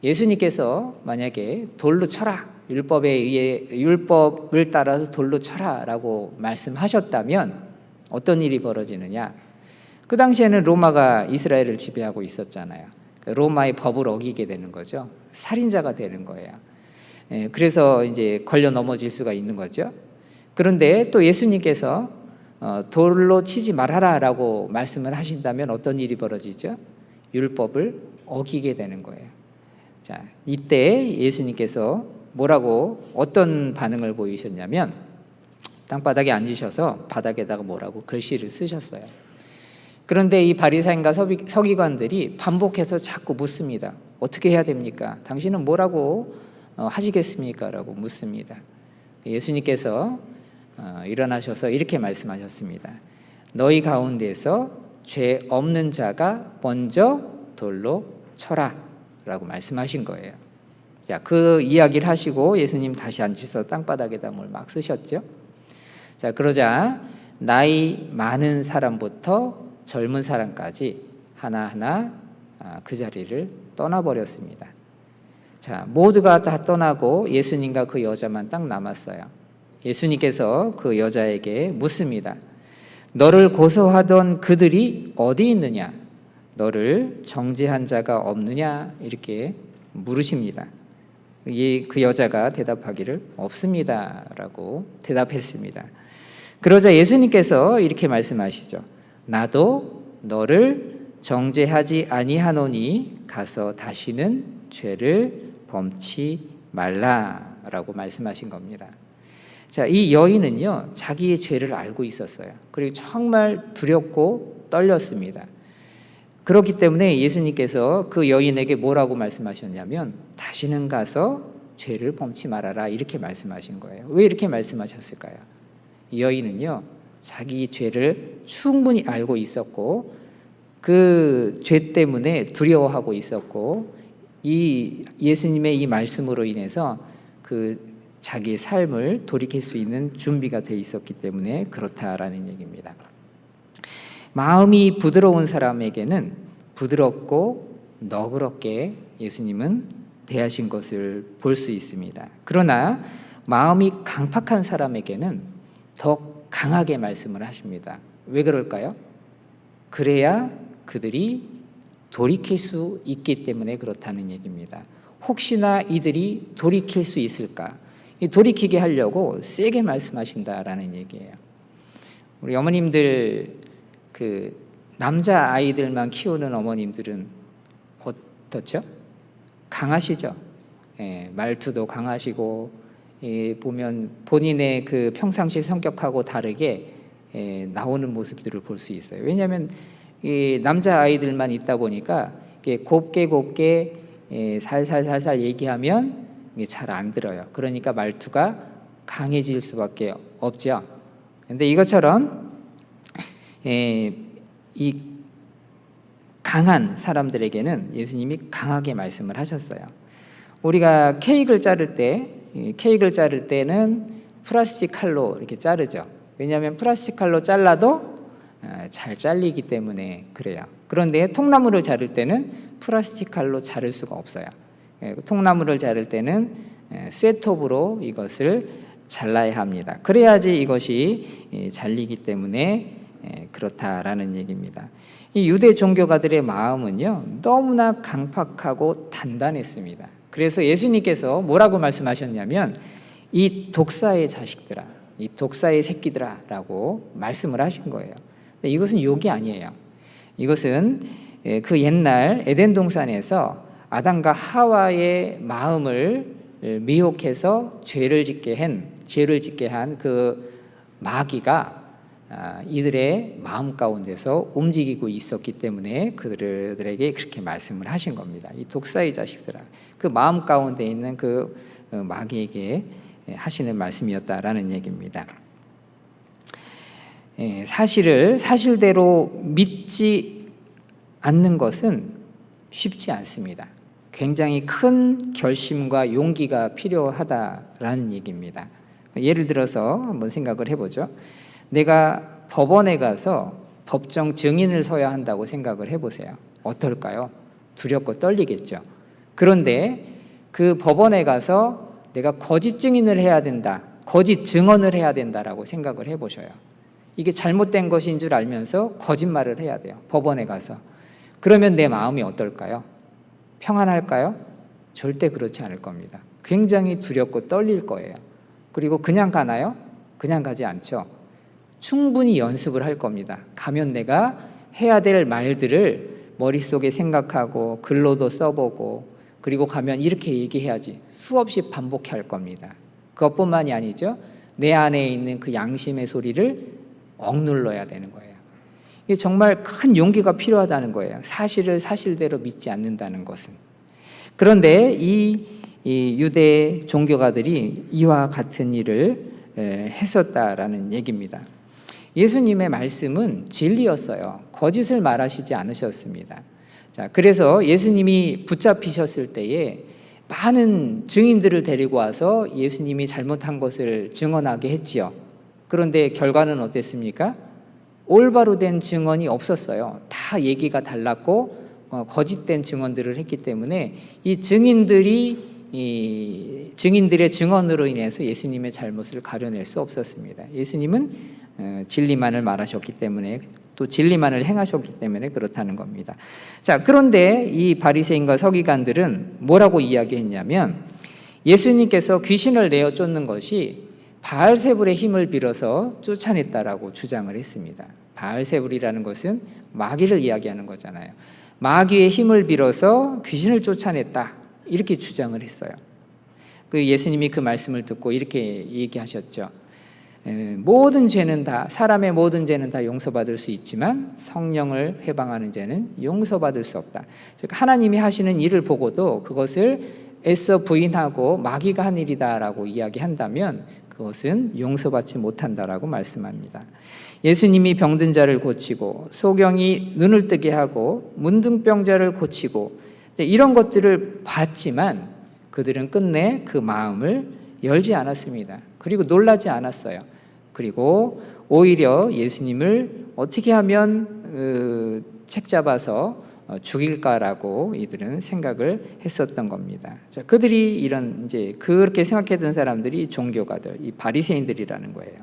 예수님께서 만약에 돌로 쳐라, 율법에 의해 율법을 따라서 돌로 쳐라라고 말씀하셨다면 어떤 일이 벌어지느냐? 그 당시에는 로마가 이스라엘을 지배하고 있었잖아요. 로마의 법을 어기게 되는 거죠. 살인자가 되는 거예요. 그래서 이제 걸려 넘어질 수가 있는 거죠. 그런데 또 예수님께서 돌로 치지 말아라라고 말씀을 하신다면 어떤 일이 벌어지죠? 율법을 어기게 되는 거예요. 자, 이때 예수님께서 뭐라고 어떤 반응을 보이셨냐면 땅바닥에 앉으셔서 바닥에다가 뭐라고 글씨를 쓰셨어요. 그런데 이 바리새인과 서기관들이 반복해서 자꾸 묻습니다. 어떻게 해야 됩니까? 당신은 뭐라고 하시겠습니까? 라고 묻습니다. 예수님께서 일어나셔서 이렇게 말씀하셨습니다. 너희 가운데서 죄 없는 자가 먼저 돌로 쳐라 라고 말씀하신 거예요. 자, 그 이야기를 하시고 예수님 다시 앉으셔서 땅바닥에다 뭘 막 쓰셨죠. 자, 그러자 나이 많은 사람부터 젊은 사람까지 하나하나 그 자리를 떠나버렸습니다. 자, 모두가 다 떠나고 예수님과 그 여자만 딱 남았어요. 예수님께서 그 여자에게 묻습니다. 너를 고소하던 그들이 어디 있느냐? 너를 정죄한 자가 없느냐? 이렇게 물으십니다. 그 여자가 대답하기를 없습니다 라고 대답했습니다. 그러자 예수님께서 이렇게 말씀하시죠. 나도 너를 정죄하지 아니하노니 가서 다시는 죄를 범치 말라라고 말씀하신 겁니다. 자, 이 여인은요 자기의 죄를 알고 있었어요. 그리고 정말 두렵고 떨렸습니다. 그렇기 때문에 예수님께서 그 여인에게 뭐라고 말씀하셨냐면 다시는 가서 죄를 범치 말아라 이렇게 말씀하신 거예요. 왜 이렇게 말씀하셨을까요? 이 여인은요 자기 죄를 충분히 알고 있었고 그 죄 때문에 두려워하고 있었고 이 예수님의 이 말씀으로 인해서 그 자기의 삶을 돌이킬 수 있는 준비가 돼 있었기 때문에 그렇다라는 얘기입니다. 마음이 부드러운 사람에게는 부드럽고 너그럽게 예수님은 대하신 것을 볼 수 있습니다. 그러나 마음이 강팍한 사람에게는 더 강하게 말씀을 하십니다. 왜 그럴까요? 그래야 그들이 돌이킬 수 있기 때문에 그렇다는 얘기입니다. 혹시나 이들이 돌이킬 수 있을까? 돌이키게 하려고 세게 말씀하신다라는 얘기예요. 우리 어머님들 그 남자 아이들만 키우는 어머님들은 어떻죠? 강하시죠. 말투도 강하시고 보면 본인의 그 평상시 성격하고 다르게 나오는 모습들을 볼 수 있어요. 왜냐하면 이 남자 아이들만 있다 보니까 곱게 살살 얘기하면 잘 안 들어요. 그러니까 말투가 강해질 수밖에 없죠. 그런데 이것처럼 이 강한 사람들에게는 예수님이 강하게 말씀을 하셨어요. 우리가 케이크를 자를 때는 플라스틱 칼로 이렇게 자르죠. 왜냐하면 플라스틱 칼로 잘라도 잘 잘리기 때문에 그래요. 그런데 통나무를 자를 때는 플라스틱 칼로 자를 수가 없어요. 통나무를 자를 때는 쇠톱으로 이것을 잘라야 합니다. 그래야지 이것이 잘리기 때문에 그렇다라는 얘기입니다. 이 유대 종교가들의 마음은요 너무나 강팍하고 단단했습니다. 그래서 예수님께서 뭐라고 말씀하셨냐면 이 독사의 자식들아, 이 독사의 새끼들아 라고 말씀을 하신 거예요. 근데 이것은 욕이 아니에요. 이것은 그 옛날 에덴 동산에서 아담과 하와의 마음을 미혹해서 죄를 짓게 한 그 마귀가 이들의 마음 가운데서 움직이고 있었기 때문에 그들에게 그렇게 말씀을 하신 겁니다. 이 독사의 자식들아, 그 마음 가운데 있는 그 마귀에게 하시는 말씀이었다라는 얘기입니다. 사실을 사실대로 믿지 않는 것은 쉽지 않습니다. 굉장히 큰 결심과 용기가 필요하다라는 얘기입니다. 예를 들어서 한번 생각을 해보죠. 내가 법원에 가서 법정 증인을 서야 한다고 생각을 해보세요. 어떨까요? 두렵고 떨리겠죠. 그런데 그 법원에 가서 내가 거짓 증인을 해야 된다, 거짓 증언을 해야 된다라고 생각을 해보셔요. 이게 잘못된 것인 줄 알면서 거짓말을 해야 돼요. 법원에 가서. 그러면 내 마음이 어떨까요? 평안할까요? 절대 그렇지 않을 겁니다. 굉장히 두렵고 떨릴 거예요. 그리고 그냥 가나요? 그냥 가지 않죠. 충분히 연습을 할 겁니다. 가면 내가 해야 될 말들을 머릿속에 생각하고 글로도 써보고, 그리고 가면 이렇게 얘기해야지 수없이 반복해야 할 겁니다. 그것뿐만이 아니죠. 내 안에 있는 그 양심의 소리를 억눌러야 되는 거예요. 이게 정말 큰 용기가 필요하다는 거예요. 사실을 사실대로 믿지 않는다는 것은. 그런데 이 유대 종교가들이 이와 같은 일을 했었다라는 얘기입니다. 예수님의 말씀은 진리였어요. 거짓을 말하시지 않으셨습니다. 자, 그래서 예수님이 붙잡히셨을 때에 많은 증인들을 데리고 와서 예수님이 잘못한 것을 증언하게 했지요. 그런데 결과는 어땠습니까? 올바로 된 증언이 없었어요. 다 얘기가 달랐고 거짓된 증언들을 했기 때문에 이 증인들의 증언으로 인해서 예수님의 잘못을 가려낼 수 없었습니다. 예수님은 진리만을 말하셨기 때문에, 또 진리만을 행하셨기 때문에 그렇다는 겁니다. 자, 그런데 이 바리새인과 서기관들은 뭐라고 이야기했냐면, 예수님께서 귀신을 내어 쫓는 것이 바알세불의 힘을 빌어서 쫓아냈다라고 주장을 했습니다. 바알세불이라는 것은 마귀를 이야기하는 거잖아요. 마귀의 힘을 빌어서 귀신을 쫓아냈다, 이렇게 주장을 했어요. 그 예수님이 그 말씀을 듣고 이렇게 얘기하셨죠. 모든 죄는 다, 사람의 모든 죄는 다 용서받을 수 있지만 성령을 회방하는 죄는 용서받을 수 없다. 즉 하나님이 하시는 일을 보고도 그것을 애써 부인하고 마귀가 한 일이다라고 이야기한다면 그것은 용서받지 못한다라고 말씀합니다. 예수님이 병든 자를 고치고 소경이 눈을 뜨게 하고 문둥병자를 고치고 이런 것들을 봤지만 그들은 끝내 그 마음을 열지 않았습니다. 그리고 놀라지 않았어요. 그리고 오히려 예수님을 어떻게 하면 책잡아서 죽일까라고 이들은 생각을 했었던 겁니다. 자, 그들이 이제 그렇게 생각했던 사람들이 종교가들, 이 바리새인들이라는 거예요.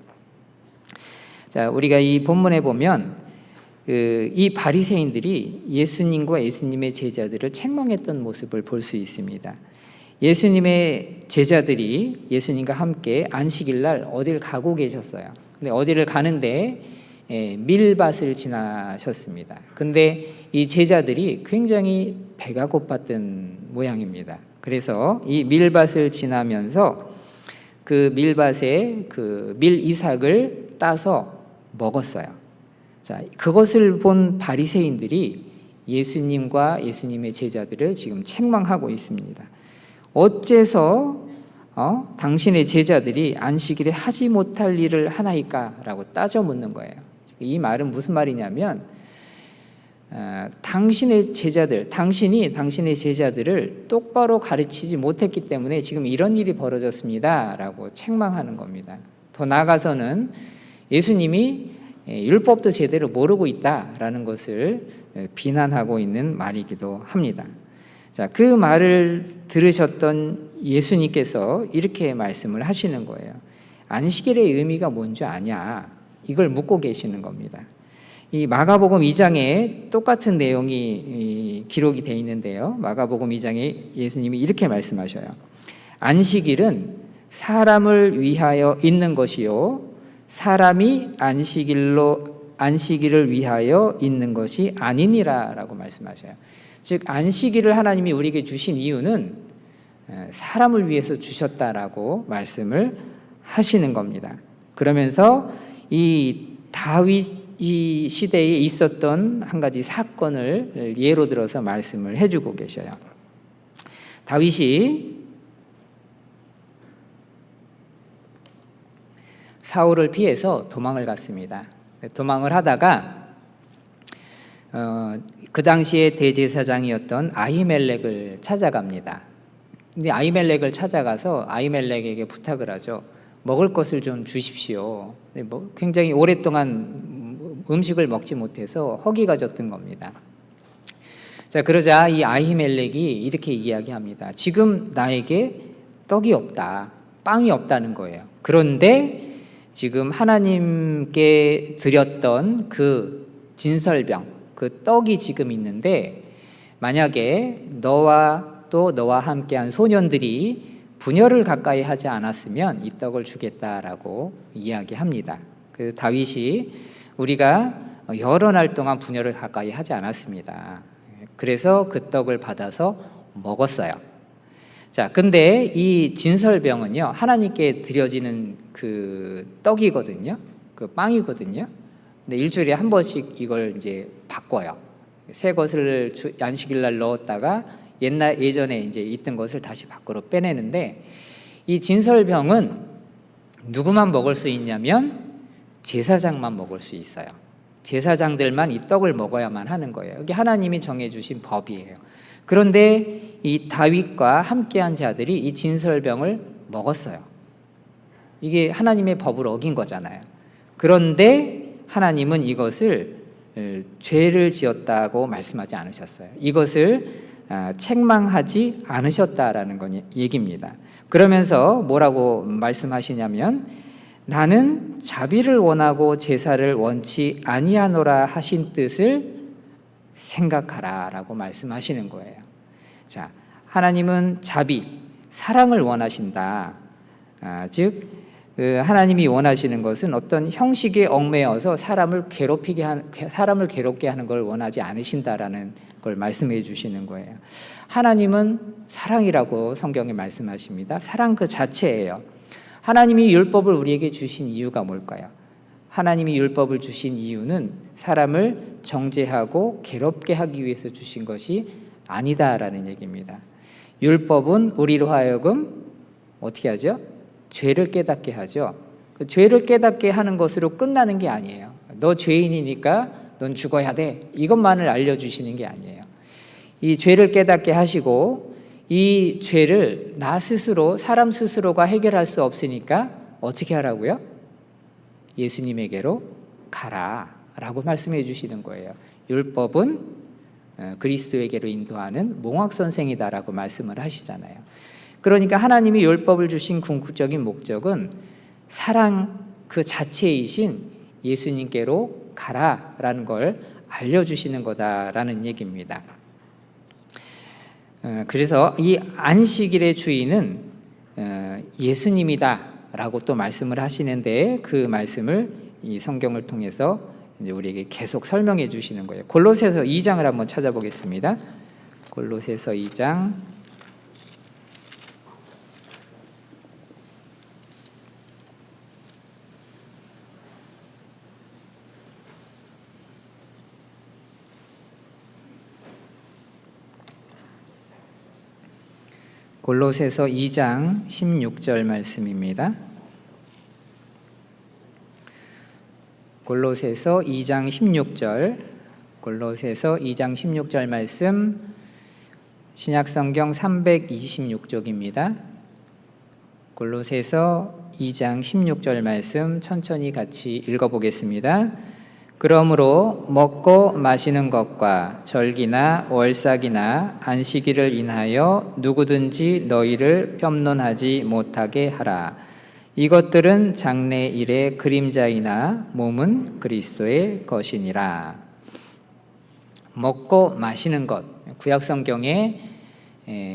자, 우리가 이 본문에 보면 이 바리새인들이 예수님과 예수님의 제자들을 책망했던 모습을 볼 수 있습니다. 예수님의 제자들이 예수님과 함께 안식일 날 어딜 가고 계셨어요. 근데 어디를 가는데 밀밭을 지나셨습니다. 근데 이 제자들이 굉장히 배가 고팠던 모양입니다. 그래서 이 밀밭을 지나면서 그 밀밭에 그 밀이삭을 따서 먹었어요. 자, 그것을 본 바리새인들이 예수님과 예수님의 제자들을 지금 책망하고 있습니다. 어째서 당신의 제자들이 안식일에 하지 못할 일을 하나이까? 라고 따져 묻는 거예요. 이 말은 무슨 말이냐면 당신이 당신의 제자들을 똑바로 가르치지 못했기 때문에 지금 이런 일이 벌어졌습니다 라고 책망하는 겁니다. 더 나아가서는 예수님이 율법도 제대로 모르고 있다라는 것을 비난하고 있는 말이기도 합니다. 자, 그 말을 들으셨던 예수님께서 이렇게 말씀을 하시는 거예요. 안식일의 의미가 뭔지 아냐? 이걸 묻고 계시는 겁니다. 이 마가복음 2장에 똑같은 내용이 기록이 되어 있는데요. 마가복음 2장에 예수님이 이렇게 말씀하셔요. 안식일은 사람을 위하여 있는 것이요, 사람이 안식일을 위하여 있는 것이 아니니라라고 말씀하셔요. 즉 안식일을 하나님이 우리에게 주신 이유는 사람을 위해서 주셨다라고 말씀을 하시는 겁니다. 그러면서 이 다윗 시대에 있었던 한 가지 사건을 예로 들어서 말씀을 해주고 계셔요. 다윗이 사울을 피해서 도망을 갔습니다. 도망을 하다가 그 당시에 대제사장이었던 아히멜렉을 찾아갑니다. 근데 아히멜렉을 찾아가서 아히멜렉에게 부탁을 하죠. 먹을 것을 좀 주십시오. 굉장히 오랫동안 음식을 먹지 못해서 허기가 졌던 겁니다. 자, 그러자 이 아히멜렉이 이렇게 이야기합니다. 지금 나에게 떡이 없다, 빵이 없다는 거예요. 그런데 지금 하나님께 드렸던 그 진설병, 그 떡이 지금 있는데 만약에 너와 또 너와 함께한 소년들이 분열을 가까이 하지 않았으면 이 떡을 주겠다라고 이야기합니다. 그 다윗이 우리가 여러 날 동안 분열을 가까이 하지 않았습니다. 그래서 그 떡을 받아서 먹었어요. 자, 근데 이 진설병은요, 하나님께 드려지는 그 떡이거든요. 그 빵이거든요. 근데 일주일에 한 번씩 이걸 이제 바꿔요. 새 것을 안식일 날 넣었다가 예전에 이제 있던 것을 다시 밖으로 빼내는데, 이 진설병은 누구만 먹을 수 있냐면 제사장만 먹을 수 있어요. 제사장들만 이 떡을 먹어야만 하는 거예요. 이게 하나님이 정해주신 법이에요. 그런데 이 다윗과 함께한 자들이 이 진설병을 먹었어요. 이게 하나님의 법을 어긴 거잖아요. 그런데 하나님은 이것을 죄를 지었다고 말씀하지 않으셨어요. 이것을 책망하지 않으셨다라는 건 얘기입니다. 그러면서 뭐라고 말씀하시냐면, 나는 자비를 원하고 제사를 원치 아니하노라 하신 뜻을 생각하라라고 말씀하시는 거예요. 자, 하나님은 자비, 사랑을 원하신다. 즉 하나님이 원하시는 것은 어떤 형식에 얽매여서 사람을 괴롭게 하는 걸 원하지 않으신다라는 걸 말씀해 주시는 거예요. 하나님은 사랑이라고 성경에 말씀하십니다. 사랑 그 자체예요. 하나님이 율법을 우리에게 주신 이유가 뭘까요? 하나님이 율법을 주신 이유는 사람을 정죄하고 괴롭게 하기 위해서 주신 것이 아니다라는 얘기입니다. 율법은 우리로 하여금 어떻게 하죠? 죄를 깨닫게 하죠. 그 죄를 깨닫게 하는 것으로 끝나는 게 아니에요. 너 죄인이니까 넌 죽어야 돼, 이것만을 알려주시는 게 아니에요. 이 죄를 깨닫게 하시고, 이 죄를 나 스스로, 사람 스스로가 해결할 수 없으니까 어떻게 하라고요? 예수님에게로 가라라고 말씀해 주시는 거예요. 율법은 그리스도에게로 인도하는 몽학선생이다라고 말씀을 하시잖아요. 그러니까 하나님이 율법을 주신 궁극적인 목적은 사랑 그 자체이신 예수님께로 가라라는 걸 알려주시는 거다라는 얘기입니다. 그래서 이 안식일의 주인은 예수님이다라고 또 말씀을 하시는데, 그 말씀을 이 성경을 통해서 이제 우리에게 계속 설명해 주시는 거예요. 골로새서 2장을 한번 찾아보겠습니다. 골로새서 2장 골로새서 2장 16절 말씀입니다. 골로새서 2장 16절, 골로새서 2장 16절 말씀, 신약성경 326쪽입니다. 골로새서 2장 16절 말씀 천천히 같이 읽어보겠습니다. 그러므로 먹고 마시는 것과 절기나 월삭이나 안식일을 인하여 누구든지 너희를 폄론하지 못하게 하라. 이것들은 장래일의 그림자이나 몸은 그리스도의 것이니라. 먹고 마시는 것, 구약성경에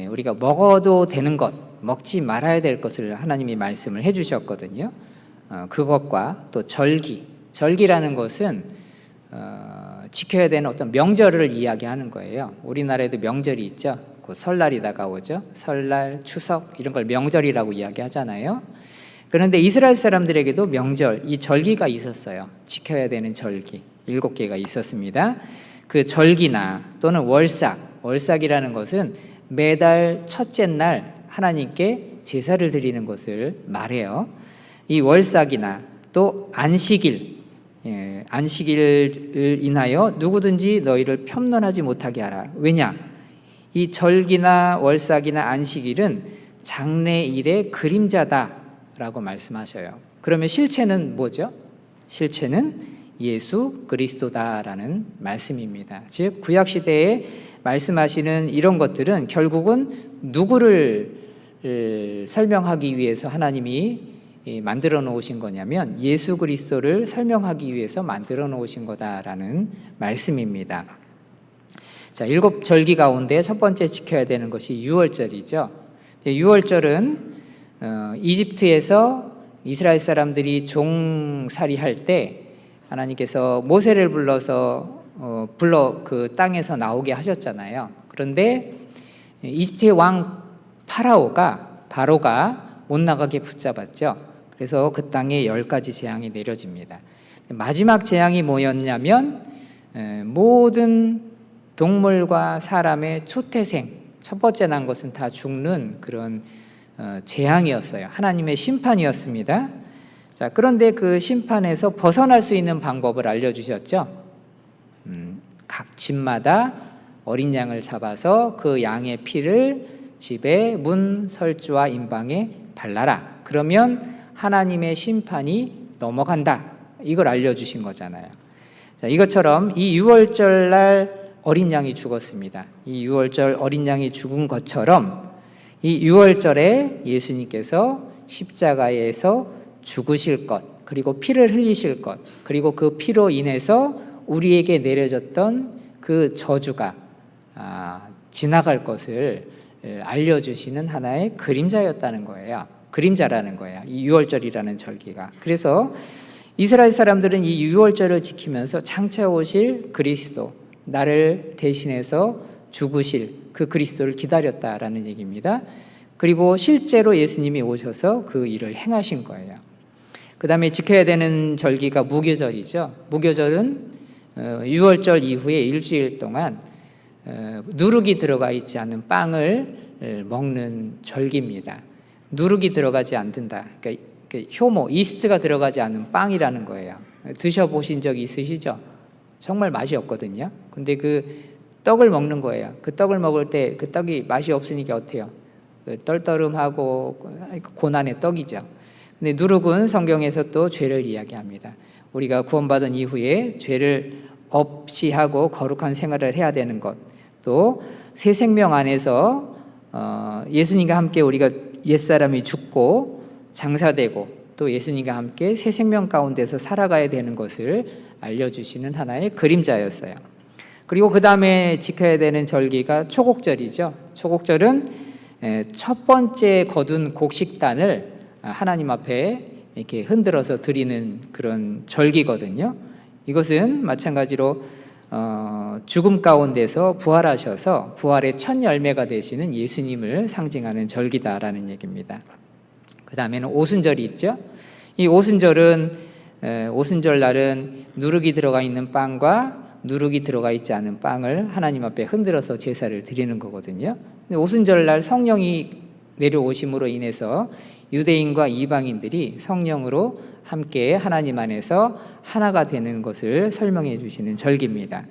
우리가 먹어도 되는 것, 먹지 말아야 될 것을 하나님이 말씀을 해주셨거든요. 그것과 또 절기라는 것은 지켜야 되는 어떤 명절을 이야기하는 거예요. 우리나라에도 명절이 있죠. 그 설날이 다가오죠. 설날, 추석 이런 걸 명절이라고 이야기하잖아요. 그런데 이스라엘 사람들에게도 명절, 이 절기가 있었어요. 지켜야 되는 절기 7개가 있었습니다. 그 절기나 또는 월삭이라는 것은 매달 첫째 날 하나님께 제사를 드리는 것을 말해요. 이 월삭이나 또 안식일, 안식일을 인하여 누구든지 너희를 편론하지 못하게 하라. 왜냐? 이 절기나 월삭이나 안식일은 장래일의 그림자다라고 말씀하셔요. 그러면 실체는 뭐죠? 실체는 예수 그리스도다라는 말씀입니다. 즉 구약 시대에 말씀하시는 이런 것들은 결국은 누구를 설명하기 위해서 하나님이 만들어 놓으신 거냐면 예수 그리스도를 설명하기 위해서 만들어 놓으신 거다라는 말씀입니다. 자, 7절기 가운데 첫 번째 지켜야 되는 것이 유월절이죠. 유월절은 이집트에서 이스라엘 사람들이 종살이 할 때 하나님께서 모세를 불러 그 땅에서 나오게 하셨잖아요. 그런데 이집트의 왕 바로가 못 나가게 붙잡았죠. 그래서 그 땅에 10가지 재앙이 내려집니다. 마지막 재앙이 뭐였냐면 모든 동물과 사람의 초태생, 첫 번째 난 것은 다 죽는 그런 재앙이었어요. 하나님의 심판이었습니다. 자, 그런데 그 심판에서 벗어날 수 있는 방법을 알려주셨죠. 각 집마다 어린 양을 잡아서 그 양의 피를 집의 문, 설주와 임방에 발라라. 그러면 하나님의 심판이 넘어간다. 이걸 알려주신 거잖아요. 자, 이것처럼 이 유월절 날 어린 양이 죽었습니다. 이 유월절 어린 양이 죽은 것처럼 이 유월절에 예수님께서 십자가에서 죽으실 것, 그리고 피를 흘리실 것, 그리고 그 피로 인해서 우리에게 내려졌던 그 저주가 지나갈 것을 알려주시는 하나의 그림자였다는 거예요. 그림자라는 거예요. 이 유월절이라는 절기가. 그래서 이스라엘 사람들은 이 유월절을 지키면서 장차 오실 그리스도, 나를 대신해서 죽으실 그 그리스도를 기다렸다라는 얘기입니다. 그리고 실제로 예수님이 오셔서 그 일을 행하신 거예요. 그 다음에 지켜야 되는 절기가 무교절이죠. 무교절은 유월절 이후에 일주일 동안 누룩이 들어가 있지 않은 빵을 먹는 절기입니다. 누룩이 들어가지 않는다. 그러니까 효모, 이스트가 들어가지 않는 빵이라는 거예요. 드셔보신 적이 있으시죠? 정말 맛이 없거든요. 근데 그 떡을 먹는 거예요. 그 떡을 먹을 때 그 떡이 맛이 없으니까 어때요? 떨떠름하고 고난의 떡이죠. 근데 누룩은 성경에서 또 죄를 이야기합니다. 우리가 구원받은 이후에 죄를 없이 하고 거룩한 생활을 해야 되는 것, 또 새 생명 안에서 예수님과 함께 우리가 옛사람이 죽고 장사되고 또 예수님과 함께 새 생명 가운데서 살아가야 되는 것을 알려주시는 하나의 그림자였어요. 그리고 그 다음에 지켜야 되는 절기가 초곡절이죠. 초곡절은 첫 번째 거둔 곡식단을 하나님 앞에 이렇게 흔들어서 드리는 그런 절기거든요. 이것은 마찬가지로 죽음 가운데서 부활하셔서 부활의 첫 열매가 되시는 예수님을 상징하는 절기다라는 얘기입니다. 그 다음에는 오순절이 있죠. 이 오순절 날은 누룩이 들어가 있는 빵과 누룩이 들어가 있지 않은 빵을 하나님 앞에 흔들어서 제사를 드리는 거거든요. 근데 오순절 날 성령이 내려오심으로 인해서 유대인과 이방인들이 성령으로 함께 하나님 안에서 하나가 되는 것을 설명해 주시는 절기입니다.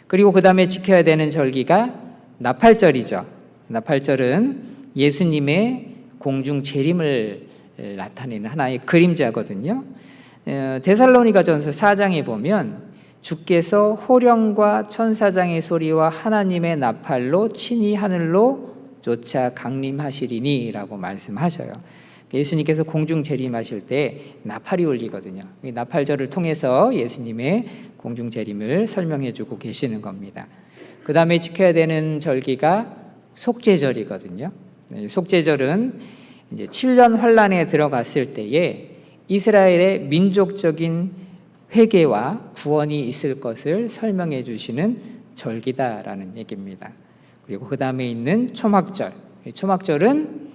그리고 그 다음에 지켜야 되는 절기가 나팔절이죠. 나팔절은 예수님의 공중 재림을 나타내는 하나의 그림자거든요. 데살로니가전서 4장에 보면 주께서 호령과 천사장의 소리와 하나님의 나팔로 친히 하늘로 쫓아 강림하시리니 라고 말씀하셔요. 예수님께서 공중 재림하실 때 나팔이 울리거든요. 이 나팔절을 통해서 예수님의 공중 재림을 설명해 주고 계시는 겁니다. 그 다음에 지켜야 되는 절기가 속죄절이거든요. 속죄절은 이제 7년 환란에 들어갔을 때에 이스라엘의 민족적인 회개와 구원이 있을 것을 설명해 주시는 절기다라는 얘기입니다. 그리고 그 다음에 있는 초막절. 초막절은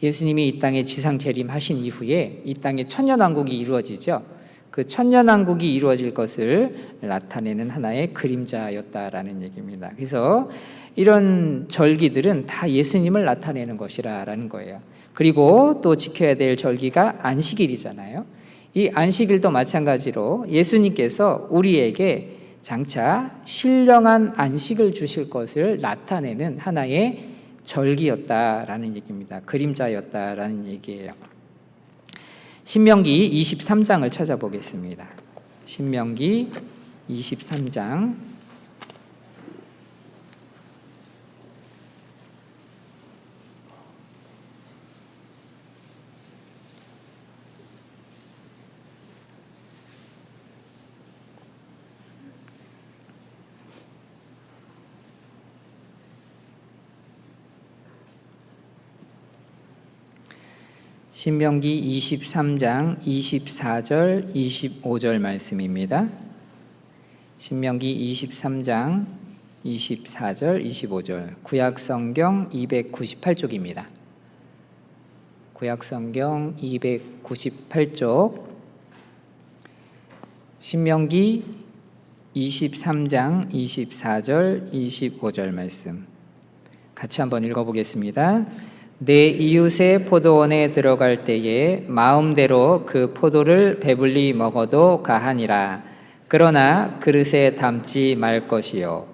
예수님이 이 땅에 지상 재림하신 이후에 이 땅에 천년왕국이 이루어지죠. 그 천년왕국이 이루어질 것을 나타내는 하나의 그림자였다라는 얘기입니다. 그래서 이런 절기들은 다 예수님을 나타내는 것이라는 거예요. 그리고 또 지켜야 될 절기가 안식일이잖아요. 이 안식일도 마찬가지로 예수님께서 우리에게 장차 신령한 안식을 주실 것을 나타내는 하나의 절기였다라는 얘기입니다. 그림자였다라는 얘기예요. 신명기 23장을 찾아보겠습니다. 신명기 23장 신명기 23장 24절 25절 말씀입니다. 신명기 23장 24절 25절 구약성경 298쪽입니다. 구약성경 298쪽 신명기 23장 24절 25절 말씀 같이 한번 읽어보겠습니다. 내 이웃의 포도원에 들어갈 때에 마음대로 그 포도를 배불리 먹어도 가하니라. 그러나 그릇에 담지 말 것이요.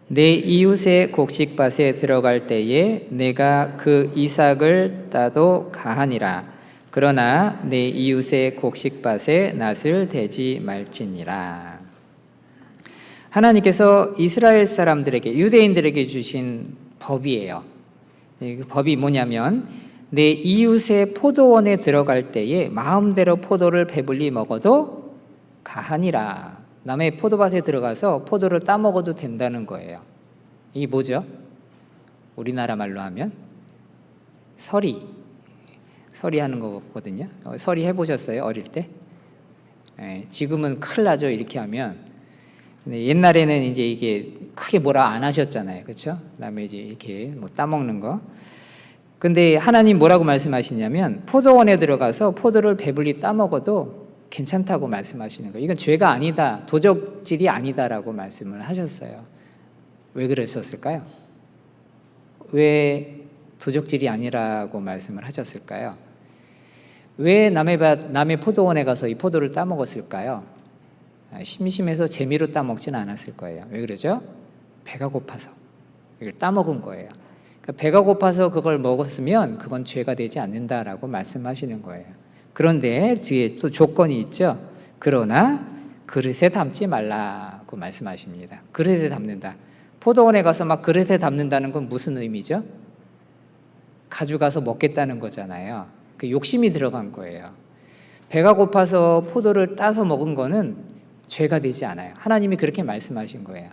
내 이웃의 곡식밭에 들어갈 때에 내가 그 이삭을 따도 가하니라. 그러나 내 이웃의 곡식밭에 낫을 대지 말지니라. 하나님께서 이스라엘 사람들에게, 유대인들에게 주신 법이에요. 그 법이 뭐냐면 내 이웃의 포도원에 들어갈 때에 마음대로 포도를 배불리 먹어도 가하니라. 남의 포도밭에 들어가서 포도를 따먹어도 된다는 거예요. 이게 뭐죠? 우리나라 말로 하면 서리 하는 거거든요. 서리 해보셨어요? 어릴 때? 지금은 큰일 나죠. 이렇게 하면. 근데 옛날에는 이제 이게 크게 뭐라 안 하셨잖아요. 그렇죠? 그다음에 이제 이렇게 뭐 따먹는 거. 근데 하나님 뭐라고 말씀하시냐면 포도원에 들어가서 포도를 배불리 따먹어도 괜찮다고 말씀하시는 거예요. 이건 죄가 아니다, 도적질이 아니다라고 말씀을 하셨어요. 왜 그러셨을까요? 왜 도적질이 아니라고 말씀을 하셨을까요? 왜 남의 포도원에 가서 이 포도를 따먹었을까요? 심심해서 재미로 따먹지는 않았을 거예요. 왜 그러죠? 배가 고파서 이걸 따먹은 거예요. 그러니까 배가 고파서 그걸 먹었으면 그건 죄가 되지 않는다라고 말씀하시는 거예요. 그런데 뒤에 또 조건이 있죠. 그러나 그릇에 담지 말라고 말씀하십니다. 그릇에 담는다. 포도원에 가서 막 그릇에 담는다는 건 무슨 의미죠? 가져가서 먹겠다는 거잖아요. 그 욕심이 들어간 거예요. 배가 고파서 포도를 따서 먹은 거는 죄가 되지 않아요. 하나님이 그렇게 말씀하신 거예요.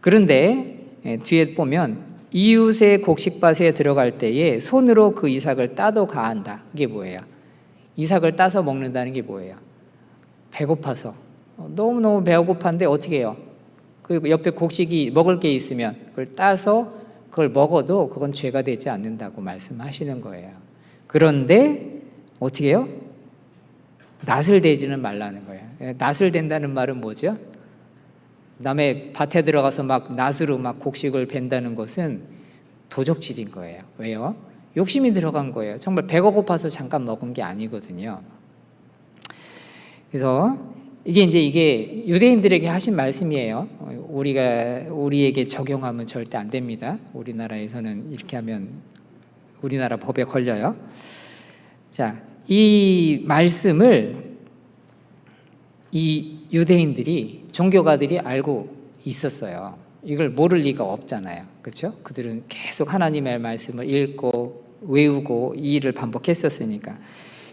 그런데 뒤에 보면 이웃의 곡식밭에 들어갈 때에 손으로 그 이삭을 따도 가한다. 이게 뭐예요? 이삭을 따서 먹는다는 게 뭐예요? 배고파서 너무너무 배가 고팠는데 어떻게 해요? 그 옆에 곡식이 먹을 게 있으면 그걸 따서 그걸 먹어도 그건 죄가 되지 않는다고 말씀하시는 거예요. 그런데 어떻게 해요? 낫을 대지는 말라는 거예요. 낫을 댄다는 말은 뭐죠? 남의 밭에 들어가서 막 낫으로 막 곡식을 벤다는 것은 도적질인 거예요. 왜요? 욕심이 들어간 거예요. 정말 배가 고파서 잠깐 먹은 게 아니거든요. 그래서 이게 유대인들에게 하신 말씀이에요. 우리에게 적용하면 절대 안 됩니다. 우리나라에서는 이렇게 하면 우리나라 법에 걸려요. 자, 이 말씀을 이 유대인들이, 종교가들이 알고 있었어요. 이걸 모를 리가 없잖아요. 그렇죠? 그들은 계속 하나님의 말씀을 읽고 외우고 이 일을 반복했었으니까.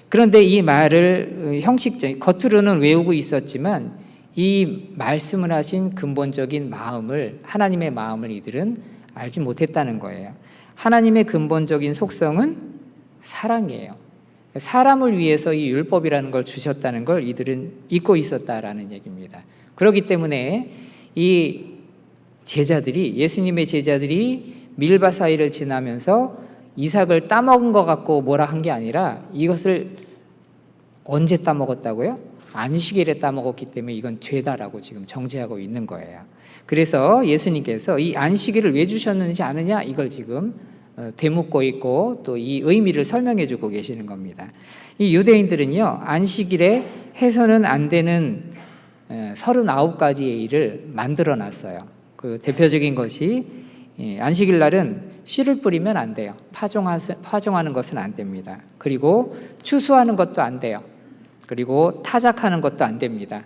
그런데 이 말을 형식적인, 겉으로는 외우고 있었지만 이 말씀을 하신 근본적인 마음을, 하나님의 마음을 이들은 알지 못했다는 거예요. 하나님의 근본적인 속성은 사랑이에요. 사람을 위해서 이 율법이라는 걸 주셨다는 걸 이들은 잊고 있었다라는 얘기입니다. 그렇기 때문에 이 제자들이, 예수님의 제자들이 밀바 사이를 지나면서 이삭을 따먹은 것 같고 뭐라 한 게 아니라 이것을 언제 따먹었다고요? 안식일에 따먹었기 때문에 이건 죄다라고 지금 정죄하고 있는 거예요. 그래서 예수님께서 이 안식일을 왜 주셨는지 아느냐? 이걸 지금 되묻고 있고 또 이 의미를 설명해 주고 계시는 겁니다. 이 유대인들은요, 안식일에 해서는 안 되는 39가지의 일을 만들어 놨어요. 그 대표적인 것이 안식일 날은 씨를 뿌리면 안 돼요. 파종하는 것은 안 됩니다. 그리고 추수하는 것도 안 돼요. 그리고 타작하는 것도 안 됩니다.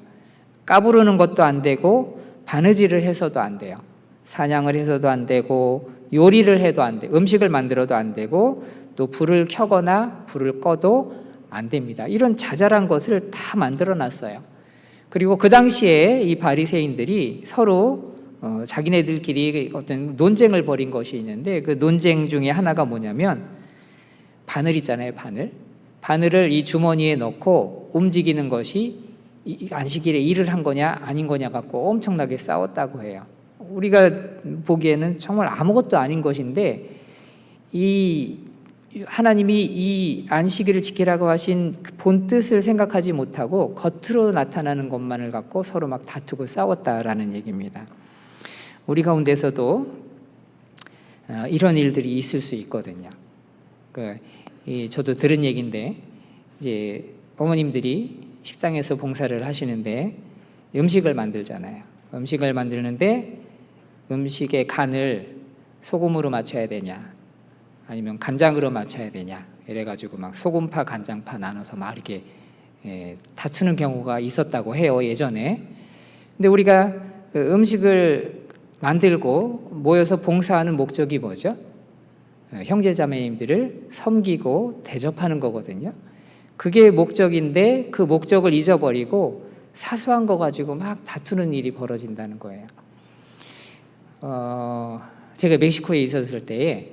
까부르는 것도 안 되고 바느질을 해서도 안 돼요. 사냥을 해서도 안 되고 요리를 해도 안 돼. 음식을 만들어도 안 되고 또 불을 켜거나 불을 꺼도 안 됩니다. 이런 자잘한 것을 다 만들어 놨어요. 그리고 그 당시에 이 바리새인들이 서로 자기네들끼리 어떤 논쟁을 벌인 것이 있는데 그 논쟁 중에 하나가 뭐냐면 바늘 있잖아요. 바늘을 이 주머니에 넣고 움직이는 것이 안식일에 일을 한 거냐 아닌 거냐 갖고 엄청나게 싸웠다고 해요. 우리가 보기에는 정말 아무것도 아닌 것인데 이 하나님이 이 안식일을 지키라고 하신 그 본 뜻을 생각하지 못하고 겉으로 나타나는 것만을 갖고 서로 막 다투고 싸웠다라는 얘기입니다. 우리 가운데서도 이런 일들이 있을 수 있거든요. 저도 들은 얘기인데 이제 어머님들이 식당에서 봉사를 하시는데 음식을 만들잖아요. 음식을 만드는데 음식의 간을 소금으로 맞춰야 되냐 아니면 간장으로 맞춰야 되냐 이래가지고 막 소금파 간장파 나눠서 막 이렇게 다투는 경우가 있었다고 해요, 예전에. 근데 우리가 음식을 만들고 모여서 봉사하는 목적이 뭐죠? 형제자매님들을 섬기고 대접하는 거거든요. 그게 목적인데 그 목적을 잊어버리고 사소한 거 가지고 막 다투는 일이 벌어진다는 거예요. 제가 멕시코에 있었을 때에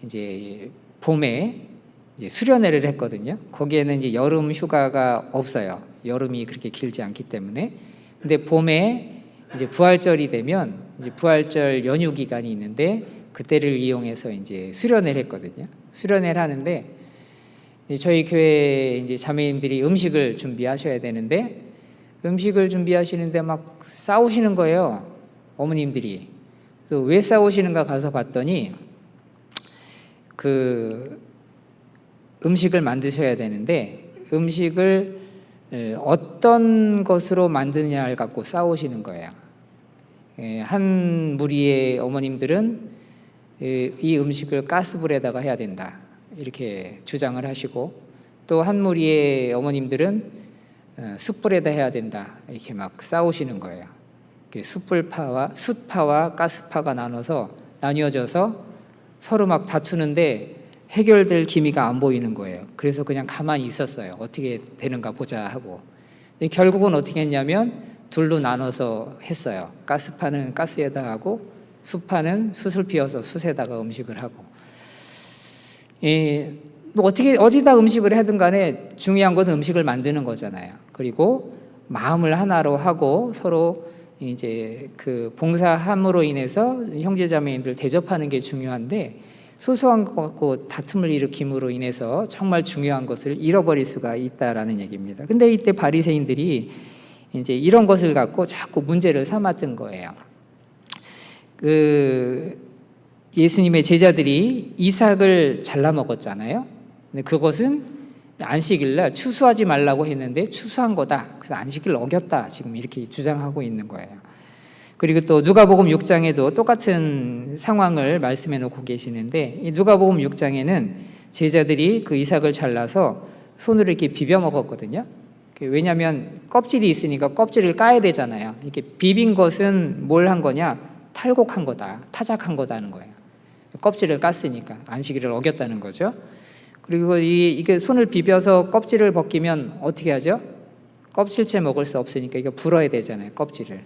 이제 봄에 이제 수련회를 했거든요. 거기에는 이제 여름 휴가가 없어요. 여름이 그렇게 길지 않기 때문에. 근데 봄에 이제 부활절이 되면 이제 부활절 연휴 기간이 있는데 그때를 이용해서 이제 수련회를 했거든요. 수련회를 하는데 저희 교회 이제 자매님들이 음식을 준비하셔야 되는데 음식을 준비하시는데 막 싸우시는 거예요, 어머님들이. 그래서 왜 싸우시는가 가서 봤더니 그 음식을 만드셔야 되는데 음식을 어떤 것으로 만드느냐를 갖고 싸우시는 거예요. 한 무리의 어머님들은 이 음식을 가스불에다가 해야 된다 이렇게 주장을 하시고 또 한 무리의 어머님들은 숯불에다 해야 된다 이렇게 막 싸우시는 거예요. 숯파와 가스파가 나뉘어져서 서로 막 다투는데 해결될 기미가 안 보이는 거예요. 그래서 그냥 가만히 있었어요. 어떻게 되는가 보자 하고. 결국은 어떻게 했냐면 둘로 나눠서 했어요. 가스파는 가스에다 하고 숯파는 숯을 피워서 숯에다가 음식을 하고. 뭐 어디다 음식을 하든 간에 중요한 것은 음식을 만드는 거잖아요. 그리고 마음을 하나로 하고 서로 이제 그 봉사함으로 인해서 형제자매님들 대접하는 게 중요한데 소소한 것 갖고 다툼을 일으킴으로 인해서 정말 중요한 것을 잃어버릴 수가 있다라는 얘기입니다. 근데 이때 바리새인들이 이제 이런 것을 갖고 자꾸 문제를 삼았던 거예요. 예수님의 제자들이 이삭을 잘라 먹었잖아요. 근데 그것은 안식일날 추수하지 말라고 했는데 추수한 거다. 그래서 안식일을 어겼다. 지금 이렇게 주장하고 있는 거예요. 그리고 또 누가복음 6장에도 똑같은 상황을 말씀해 놓고 계시는데 이 누가복음 6장에는 제자들이 그 이삭을 잘라서 손으로 이렇게 비벼 먹었거든요. 왜냐하면 껍질이 있으니까 껍질을 까야 되잖아요. 이렇게 비빈 것은 뭘 한 거냐? 탈곡한 거다. 타작한 거다는 거예요. 껍질을 깠으니까 안식일을 어겼다는 거죠. 그리고 이게 손을 비벼서 껍질을 벗기면 어떻게 하죠? 껍질째 먹을 수 없으니까 이거 불어야 되잖아요. 껍질을.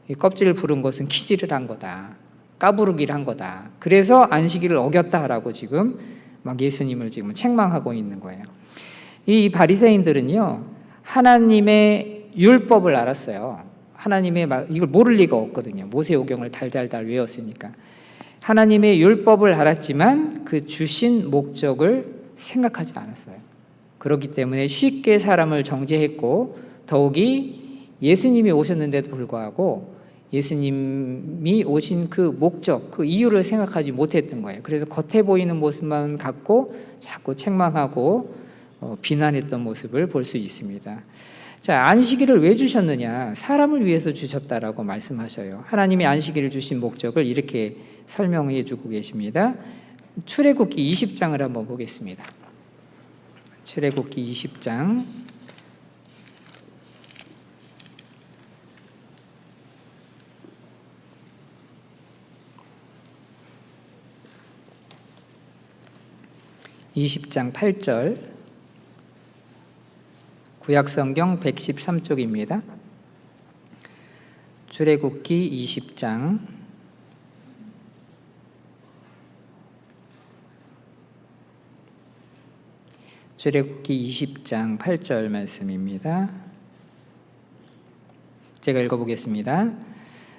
이 껍질을 부른 것은 키질을 한 거다. 까부르기를 한 거다. 그래서 안식일을 어겼다라고 지금 막 예수님을 지금 책망하고 있는 거예요. 이 바리새인들은요, 하나님의 율법을 알았어요. 하나님의 말, 이걸 모를 리가 없거든요. 모세오경을 달달달 외웠으니까. 하나님의 율법을 알았지만 그 주신 목적을 생각하지 않았어요. 그렇기 때문에 쉽게 사람을 정죄했고, 더욱이 예수님이 오셨는데도 불구하고 예수님이 오신 그 목적, 그 이유를 생각하지 못했던 거예요. 그래서 겉에 보이는 모습만 갖고 자꾸 책망하고 비난했던 모습을 볼 수 있습니다. 자, 안식일을 왜 주셨느냐? 사람을 위해서 주셨다라고 말씀하셔요. 하나님이 안식일을 주신 목적을 이렇게 설명해 주고 계십니다. 출애굽기 20장을 한번 보겠습니다. 출애굽기 20장 20장 8절, 구약성경 113쪽입니다. 출애굽기 20장 8절 말씀입니다. 제가 읽어보겠습니다.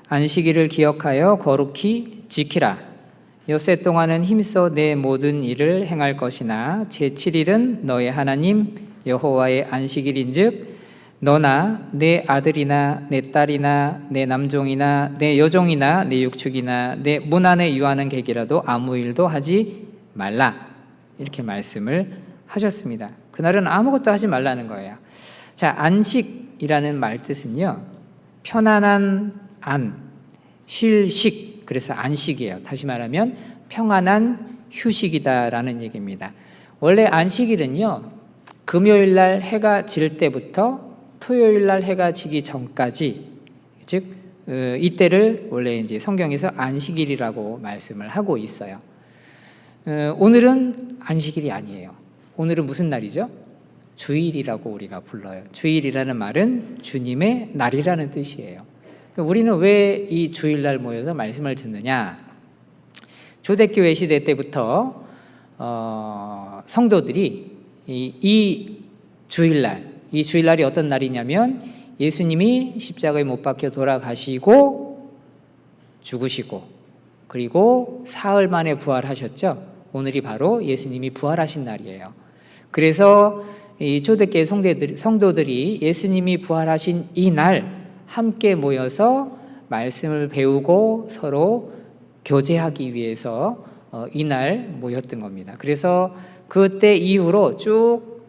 안식일을 기억하여 거룩히 지키라. 엿새 동안은 힘써 내 모든 일을 행할 것이나 제7일은 너의 하나님 여호와의 안식일인즉 너나 내 아들이나 내 딸이나 내 남종이나 내 여종이나 내 육축이나 내 문 안에 유하는 객이라도 아무 일도 하지 말라. 이렇게 말씀을 하셨습니다. 그날은 아무것도 하지 말라는 거예요. 자, 안식이라는 말 뜻은요, 편안한 안, 쉴 식, 그래서 안식이에요. 다시 말하면 평안한 휴식이다라는 얘기입니다. 원래 안식일은요, 금요일 날 해가 질 때부터 토요일 날 해가 지기 전까지, 즉 이때를 원래 이제 성경에서 안식일이라고 말씀을 하고 있어요. 오늘은 안식일이 아니에요. 오늘은 무슨 날이죠? 주일이라고 우리가 불러요. 주일이라는 말은 주님의 날이라는 뜻이에요. 우리는 왜 이 주일날 모여서 말씀을 듣느냐? 초대교회 시대 때부터 성도들이 이 주일날이 어떤 날이냐면 예수님이 십자가에 못 박혀 돌아가시고 죽으시고 그리고 사흘 만에 부활하셨죠. 오늘이 바로 예수님이 부활하신 날이에요. 그래서 이 초대교회 성도들이 예수님이 부활하신 이 날 함께 모여서 말씀을 배우고 서로 교제하기 위해서 이날 모였던 겁니다. 그래서 그때 이후로 쭉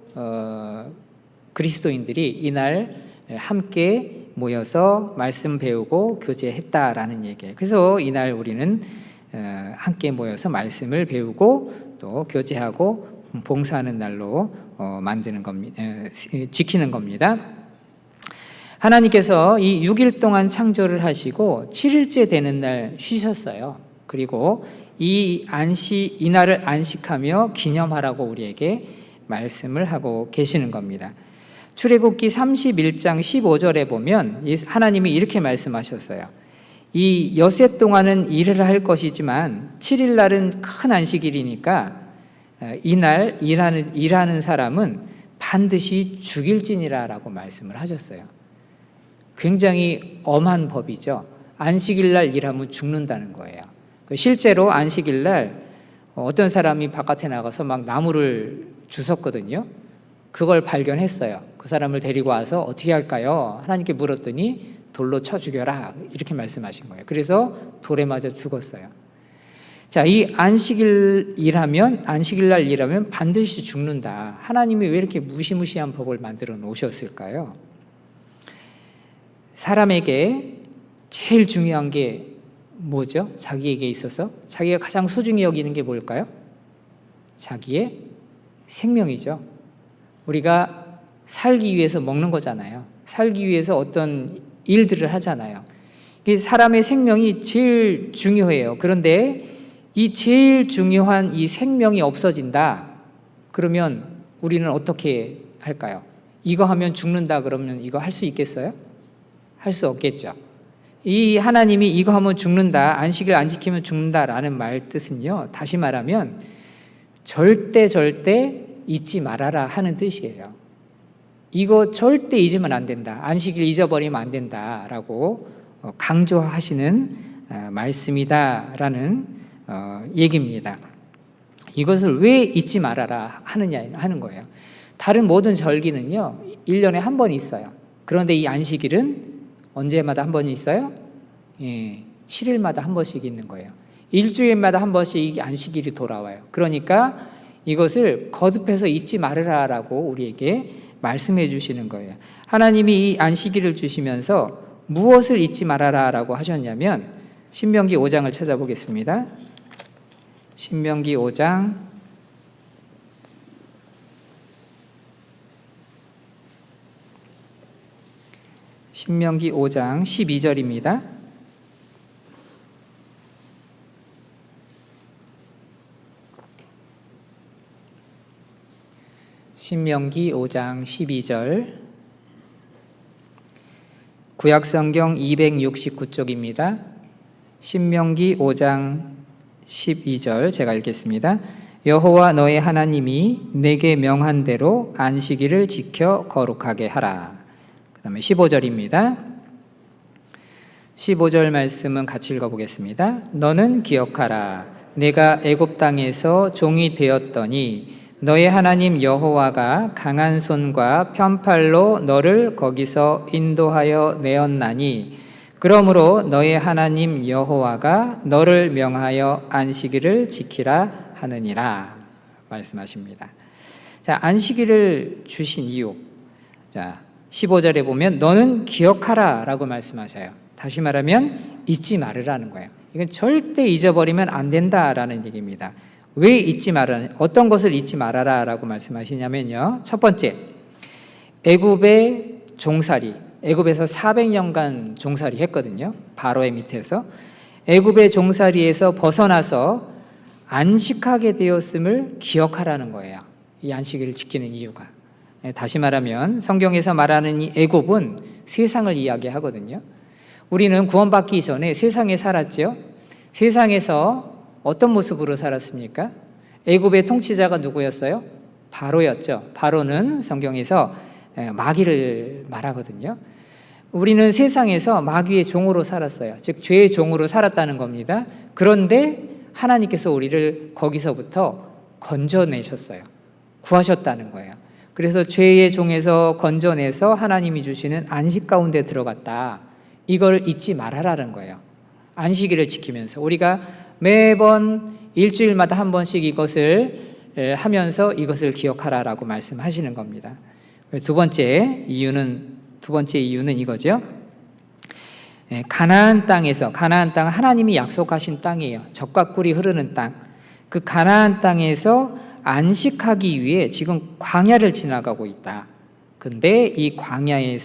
그리스도인들이 이날 함께 모여서 말씀 배우고 교제했다라는 얘기예요. 그래서 이날 우리는 함께 모여서 말씀을 배우고 또 교제하고 봉사하는 날로 만드는 겁니다. 지키는 겁니다. 하나님께서 이 6일 동안 창조를 하시고 7일째 되는 날 쉬셨어요. 그리고 이 날을 안식하며 기념하라고 우리에게 말씀을 하고 계시는 겁니다. 출애굽기 31장 15절에 보면 하나님이 이렇게 말씀하셨어요. 이 엿새 동안은 일을 할 것이지만 7일 날은 큰 안식일이니까 이날 일하는 사람은 반드시 죽일지니라라고 말씀을 하셨어요. 굉장히 엄한 법이죠. 안식일 날 일하면 죽는다는 거예요. 실제로 안식일 날 어떤 사람이 바깥에 나가서 막 나무를 주웠거든요. 그걸 발견했어요. 그 사람을 데리고 와서 어떻게 할까요? 하나님께 물었더니 돌로 쳐 죽여라 이렇게 말씀하신 거예요. 그래서 돌에 맞아 죽었어요. 자, 이 안식일 날 일하면 반드시 죽는다. 하나님이 왜 이렇게 무시무시한 법을 만들어 놓으셨을까요? 사람에게 제일 중요한 게 뭐죠? 자기에게 있어서 자기가 가장 소중히 여기는 게 뭘까요? 자기의 생명이죠. 우리가 살기 위해서 먹는 거잖아요. 살기 위해서 어떤 일들을 하잖아요. 사람의 생명이 제일 중요해요. 그런데 이 제일 중요한 이 생명이 없어진다. 그러면 우리는 어떻게 할까요? 이거 하면 죽는다 그러면 이거 할 수 있겠어요? 할 수 없겠죠. 이 하나님이 이거 하면 죽는다, 안식일 안 지키면 죽는다라는 말 뜻은요, 다시 말하면 절대 잊지 말아라 하는 뜻이에요. 이거 절대 잊으면 안 된다, 안식일 잊어버리면 안 된다라고 강조하시는 말씀이다라는 얘기입니다. 이것을 왜 잊지 말아라 하는 거예요. 다른 모든 절기는요 1년에 한 번 있어요. 그런데 이 안식일은 언제마다 한 번이 있어요? 7일마다 한 번씩 있는 거예요. 일주일마다 한 번씩 안식일이 돌아와요. 그러니까 이것을 거듭해서 잊지 말으라라고 우리에게 말씀해 주시는 거예요. 하나님이 이 안식일을 주시면서 무엇을 잊지 말아라라고 하셨냐면 신명기 5장을 찾아보겠습니다. 신명기 5장 12절입니다. 신명기 5장 12절 구약성경 269쪽입니다. 신명기 5장 12절 제가 읽겠습니다. 여호와 너의 하나님이 내게 명한 대로 안식일을 지켜 거룩하게 하라. 그 다음에 15절입니다. 15절 말씀은 같이 읽어보겠습니다. 너는 기억하라. 내가 애굽 땅에서 종이 되었더니 너의 하나님 여호와가 강한 손과 편팔로 너를 거기서 인도하여 내었나니 그러므로 너의 하나님 여호와가 너를 명하여 안식일을 지키라 하느니라 말씀하십니다. 자, 안식일을 주신 이유. 자, 15절에 보면 너는 기억하라 라고 말씀하셔요. 다시 말하면 잊지 말으라는 거예요. 이건 절대 잊어버리면 안 된다라는 얘기입니다. 왜 잊지 말아라? 어떤 것을 잊지 말아라 라고 말씀하시냐면요. 첫 번째, 애굽의 종살이. 애굽에서 400년간 종살이 했거든요. 바로의 밑에서. 애굽의 종살이에서 벗어나서 안식하게 되었음을 기억하라는 거예요. 이 안식일을 지키는 이유가. 다시 말하면 성경에서 말하는 이 애굽은 세상을 이야기하거든요. 우리는 구원받기 전에 세상에 살았죠. 세상에서 어떤 모습으로 살았습니까? 애굽의 통치자가 누구였어요? 바로였죠. 바로는 성경에서 마귀를 말하거든요. 우리는 세상에서 마귀의 종으로 살았어요. 즉 죄의 종으로 살았다는 겁니다. 그런데 하나님께서 우리를 거기서부터 건져내셨어요. 구하셨다는 거예요. 그래서 죄의 종에서 건져내서 하나님이 주시는 안식 가운데 들어갔다. 이걸 잊지 말아라는 거예요. 안식일을 지키면서 우리가 매번 일주일마다 한 번씩 이것을 하면서 이것을 기억하라라고 말씀하시는 겁니다. 두 번째 이유는 이거죠. 가나안 땅에서, 가나안 땅은 하나님이 약속하신 땅이에요. 젖과 꿀이 흐르는 땅. 그 가나안 땅에서 안식하기 위해 지금 광야를 지나가고 있다. 근데 이 광야를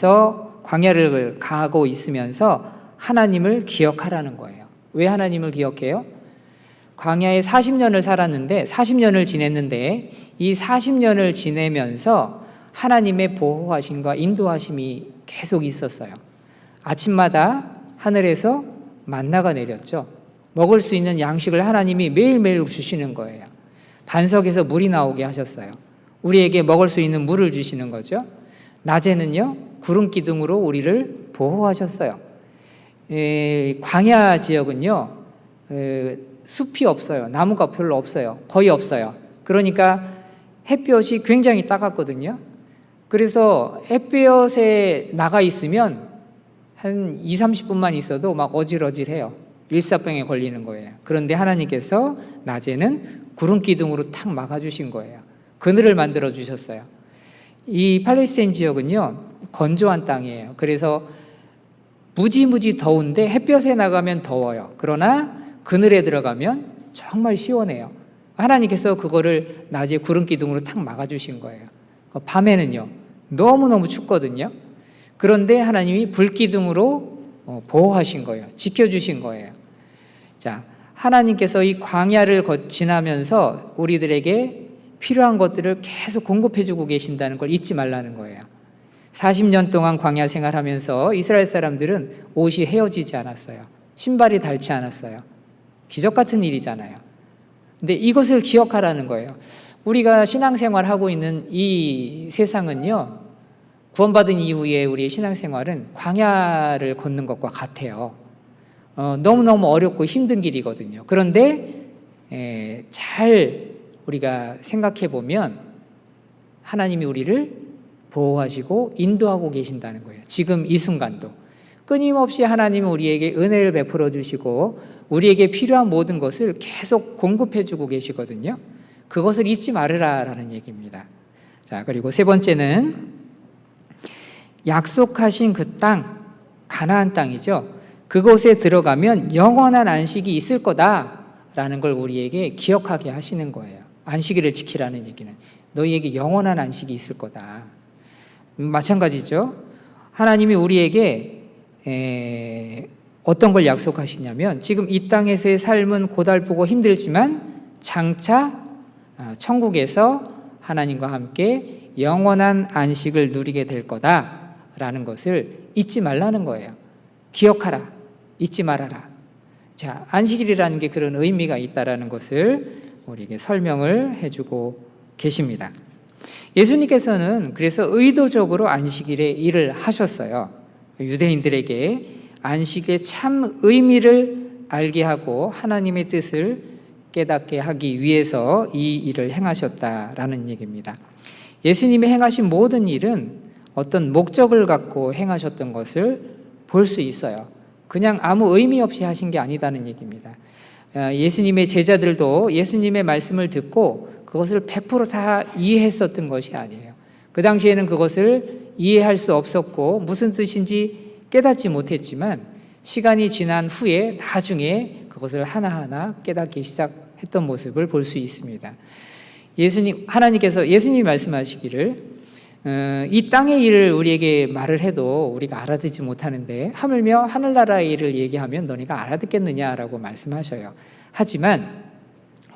가고 있으면서 하나님을 기억하라는 거예요. 왜 하나님을 기억해요? 광야에 40년을 살았는데 40년을 지냈는데 이 40년을 지내면서 하나님의 보호하심과 인도하심이 계속 있었어요. 아침마다 하늘에서 만나가 내렸죠. 먹을 수 있는 양식을 하나님이 매일매일 주시는 거예요. 반석에서 물이 나오게 하셨어요. 우리에게 먹을 수 있는 물을 주시는 거죠. 낮에는요 구름 기둥으로 우리를 보호하셨어요. 광야 지역은요 숲이 없어요. 나무가 별로 없어요. 거의 없어요. 그러니까 햇볕이 굉장히 따갑거든요. 그래서 햇볕에 나가 있으면 한 20-30분만 있어도 막 어질어질해요. 일사병에 걸리는 거예요. 그런데 하나님께서 낮에는 구름 기둥으로 탁 막아주신 거예요. 그늘을 만들어 주셨어요. 이 팔레스타인 지역은요 건조한 땅이에요. 그래서 무지무지 더운데 햇볕에 나가면 더워요. 그러나 그늘에 들어가면 정말 시원해요. 하나님께서 그거를 낮에 구름 기둥으로 탁 막아주신 거예요. 밤에는요 너무너무 춥거든요. 그런데 하나님이 불 기둥으로 보호하신 거예요. 지켜주신 거예요. 자, 하나님께서 이 광야를 지나면서 우리들에게 필요한 것들을 계속 공급해주고 계신다는 걸 잊지 말라는 거예요. 40년 동안 광야 생활하면서 이스라엘 사람들은 옷이 헤어지지 않았어요. 신발이 닳지 않았어요. 기적 같은 일이잖아요. 근데 이것을 기억하라는 거예요. 우리가 신앙생활하고 있는 이 세상은요, 구원받은 이후에 우리의 신앙생활은 광야를 걷는 것과 같아요. 너무너무 어렵고 힘든 길이거든요. 그런데 잘 우리가 생각해 보면 하나님이 우리를 보호하시고 인도하고 계신다는 거예요. 지금 이 순간도 끊임없이 하나님은 우리에게 은혜를 베풀어 주시고 우리에게 필요한 모든 것을 계속 공급해 주고 계시거든요. 그것을 잊지 말으라라는 얘기입니다. 자, 그리고 세 번째는 약속하신 그 땅, 가나안 땅이죠. 그곳에 들어가면 영원한 안식이 있을 거다라는 걸 우리에게 기억하게 하시는 거예요. 안식일을 지키라는 얘기는 너희에게 영원한 안식이 있을 거다. 마찬가지죠. 하나님이 우리에게 어떤 걸 약속하시냐면 지금 이 땅에서의 삶은 고달프고 힘들지만 장차 천국에서 하나님과 함께 영원한 안식을 누리게 될 거다라는 것을 잊지 말라는 거예요. 기억하라, 잊지 말아라. 자, 안식일이라는 게 그런 의미가 있다라는 것을 우리에게 설명을 해주고 계십니다. 예수님께서는 그래서 의도적으로 안식일에 일을 하셨어요. 유대인들에게 안식의 참 의미를 알게 하고 하나님의 뜻을 깨닫게 하기 위해서 이 일을 행하셨다라는 얘기입니다. 예수님이 행하신 모든 일은 어떤 목적을 갖고 행하셨던 것을 볼 수 있어요. 그냥 아무 의미 없이 하신 게 아니다는 얘기입니다. 예수님의 제자들도 예수님의 말씀을 듣고 그것을 100% 다 이해했었던 것이 아니에요. 그 당시에는 그것을 이해할 수 없었고 무슨 뜻인지 깨닫지 못했지만 시간이 지난 후에 나중에 그것을 하나하나 깨닫기 시작했던 모습을 볼 수 있습니다. 하나님께서 예수님이 말씀하시기를 이 땅의 일을 우리에게 말을 해도 우리가 알아듣지 못하는데 하물며 하늘나라의 일을 얘기하면 너희가 알아듣겠느냐라고 말씀하셔요. 하지만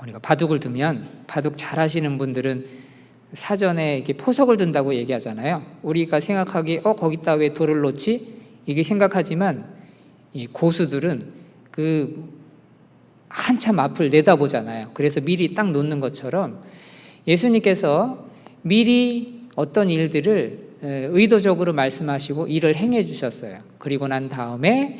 우리가 바둑을 두면 바둑 잘 하시는 분들은 사전에 이렇게 포석을 둔다고 얘기하잖아요. 우리가 생각하기에 거기다 왜 돌을 놓지? 이게 생각하지만 이 고수들은 그 한참 앞을 내다보잖아요. 그래서 미리 딱 놓는 것처럼 예수님께서 미리 어떤 일들을 의도적으로 말씀하시고 일을 행해 주셨어요. 그리고 난 다음에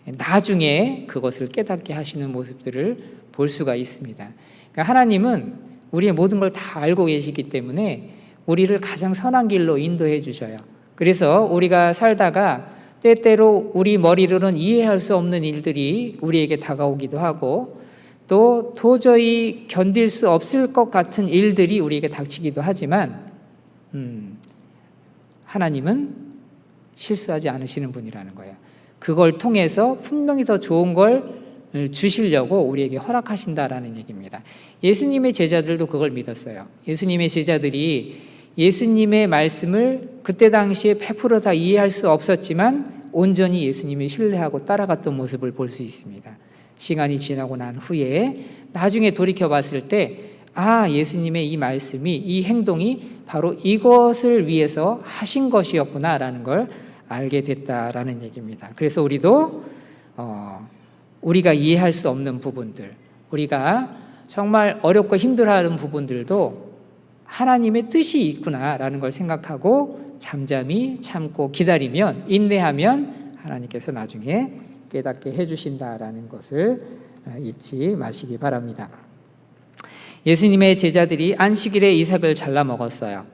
나중에 그것을 깨닫게 하시는 모습들을 볼 수가 있습니다. 그러니까 하나님은 우리의 모든 걸 다 알고 계시기 때문에 우리를 가장 선한 길로 인도해 주셔요. 그래서 우리가 살다가 때때로 우리 머리로는 이해할 수 없는 일들이 우리에게 다가오기도 하고 또 도저히 견딜 수 없을 것 같은 일들이 우리에게 닥치기도 하지만 하나님은 실수하지 않으시는 분이라는 거예요. 그걸 통해서 분명히 더 좋은 걸 주시려고 우리에게 허락하신다라는 얘기입니다. 예수님의 제자들도 그걸 믿었어요. 예수님의 제자들이 예수님의 말씀을 그때 당시에 100% 다 이해할 수 없었지만 온전히 예수님을 신뢰하고 따라갔던 모습을 볼 수 있습니다. 시간이 지나고 난 후에 나중에 돌이켜 봤을 때 예수님의 이 말씀이 이 행동이 바로 이것을 위해서 하신 것이었구나라는 걸 알게 됐다라는 얘기입니다. 그래서 우리도 우리가 이해할 수 없는 부분들, 우리가 정말 어렵고 힘들어하는 부분들도 하나님의 뜻이 있구나라는 걸 생각하고 잠잠히 참고 기다리면, 인내하면 하나님께서 나중에 깨닫게 해주신다라는 것을 잊지 마시기 바랍니다. 예수님의 제자들이 안식일에 이삭을 잘라 먹었어요.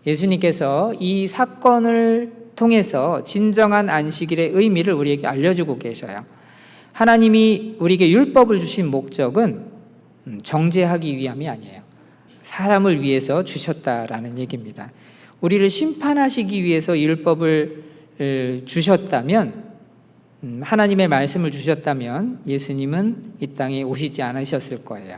예수님께서 이 사건을 통해서 진정한 안식일의 의미를 우리에게 알려주고 계셔요. 하나님이 우리에게 율법을 주신 목적은 정죄하기 위함이 아니에요. 사람을 위해서 주셨다라는 얘기입니다. 우리를 심판하시기 위해서 율법을 주셨다면, 하나님의 말씀을 주셨다면 예수님은 이 땅에 오시지 않으셨을 거예요.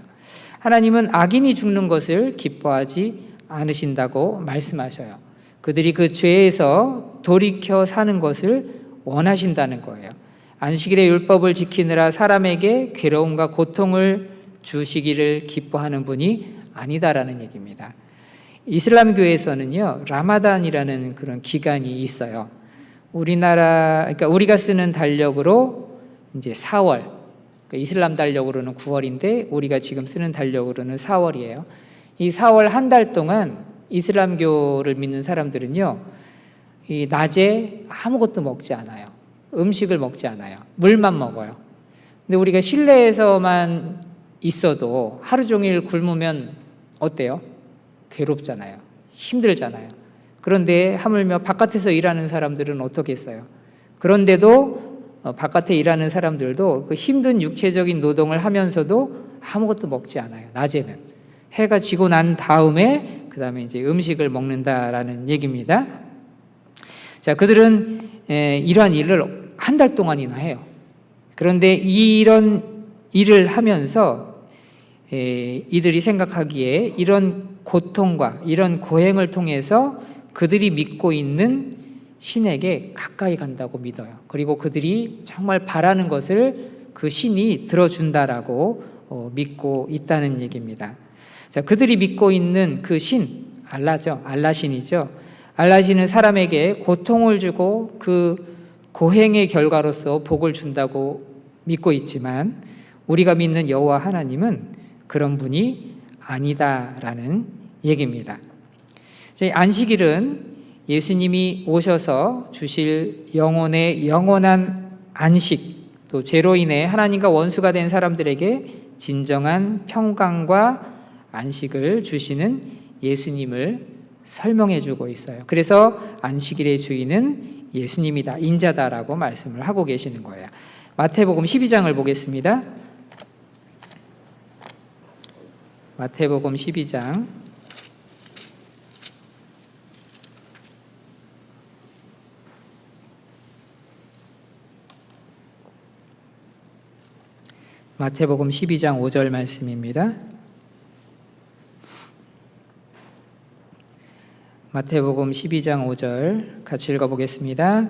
하나님은 악인이 죽는 것을 기뻐하지 않으신다고 말씀하셔요. 그들이 그 죄에서 돌이켜 사는 것을 원하신다는 거예요. 안식일의 율법을 지키느라 사람에게 괴로움과 고통을 주시기를 기뻐하는 분이 아니다라는 얘기입니다. 이슬람교에서는요, 라마단이라는 그런 기간이 있어요. 그러니까 우리가 쓰는 달력으로 이제 4월, 그러니까 이슬람 달력으로는 9월인데 우리가 지금 쓰는 달력으로는 4월이에요. 이 4월 한 달 동안 이슬람교를 믿는 사람들은요, 이 낮에 아무것도 먹지 않아요. 음식을 먹지 않아요. 물만 먹어요. 근데 우리가 실내에서만 있어도 하루 종일 굶으면 어때요? 괴롭잖아요. 힘들잖아요. 그런데 하물며 바깥에서 일하는 사람들은 어떻겠어요? 그런데도 바깥에 일하는 사람들도 그 힘든 육체적인 노동을 하면서도 아무것도 먹지 않아요. 낮에는. 해가 지고 난 다음에 그 다음에 이제 음식을 먹는다라는 얘기입니다. 자, 그들은 이러한 일을 한 달 동안이나 해요. 그런데 이런 일을 하면서 이들이 생각하기에 이런 고통과 이런 고행을 통해서 그들이 믿고 있는 신에게 가까이 간다고 믿어요. 그리고 그들이 정말 바라는 것을 그 신이 들어준다라고 믿고 있다는 얘기입니다. 자, 그들이 믿고 있는 그 신, 알라죠. 알라신이죠. 알라신은 사람에게 고통을 주고 그 고행의 결과로서 복을 준다고 믿고 있지만 우리가 믿는 여호와 하나님은 그런 분이 아니다라는 얘기입니다. 안식일은 예수님이 오셔서 주실 영혼의 영원한 안식, 또 죄로 인해 하나님과 원수가 된 사람들에게 진정한 평강과 안식을 주시는 예수님을 설명해 주고 있어요. 그래서 안식일의 주인은 예수님이다, 인자다라고 말씀을 하고 계시는 거예요. 마태복음 12장을 보겠습니다. 마태복음 12장 마태복음 12장 5절 말씀입니다. 마태복음 12장 5절 같이 읽어보겠습니다.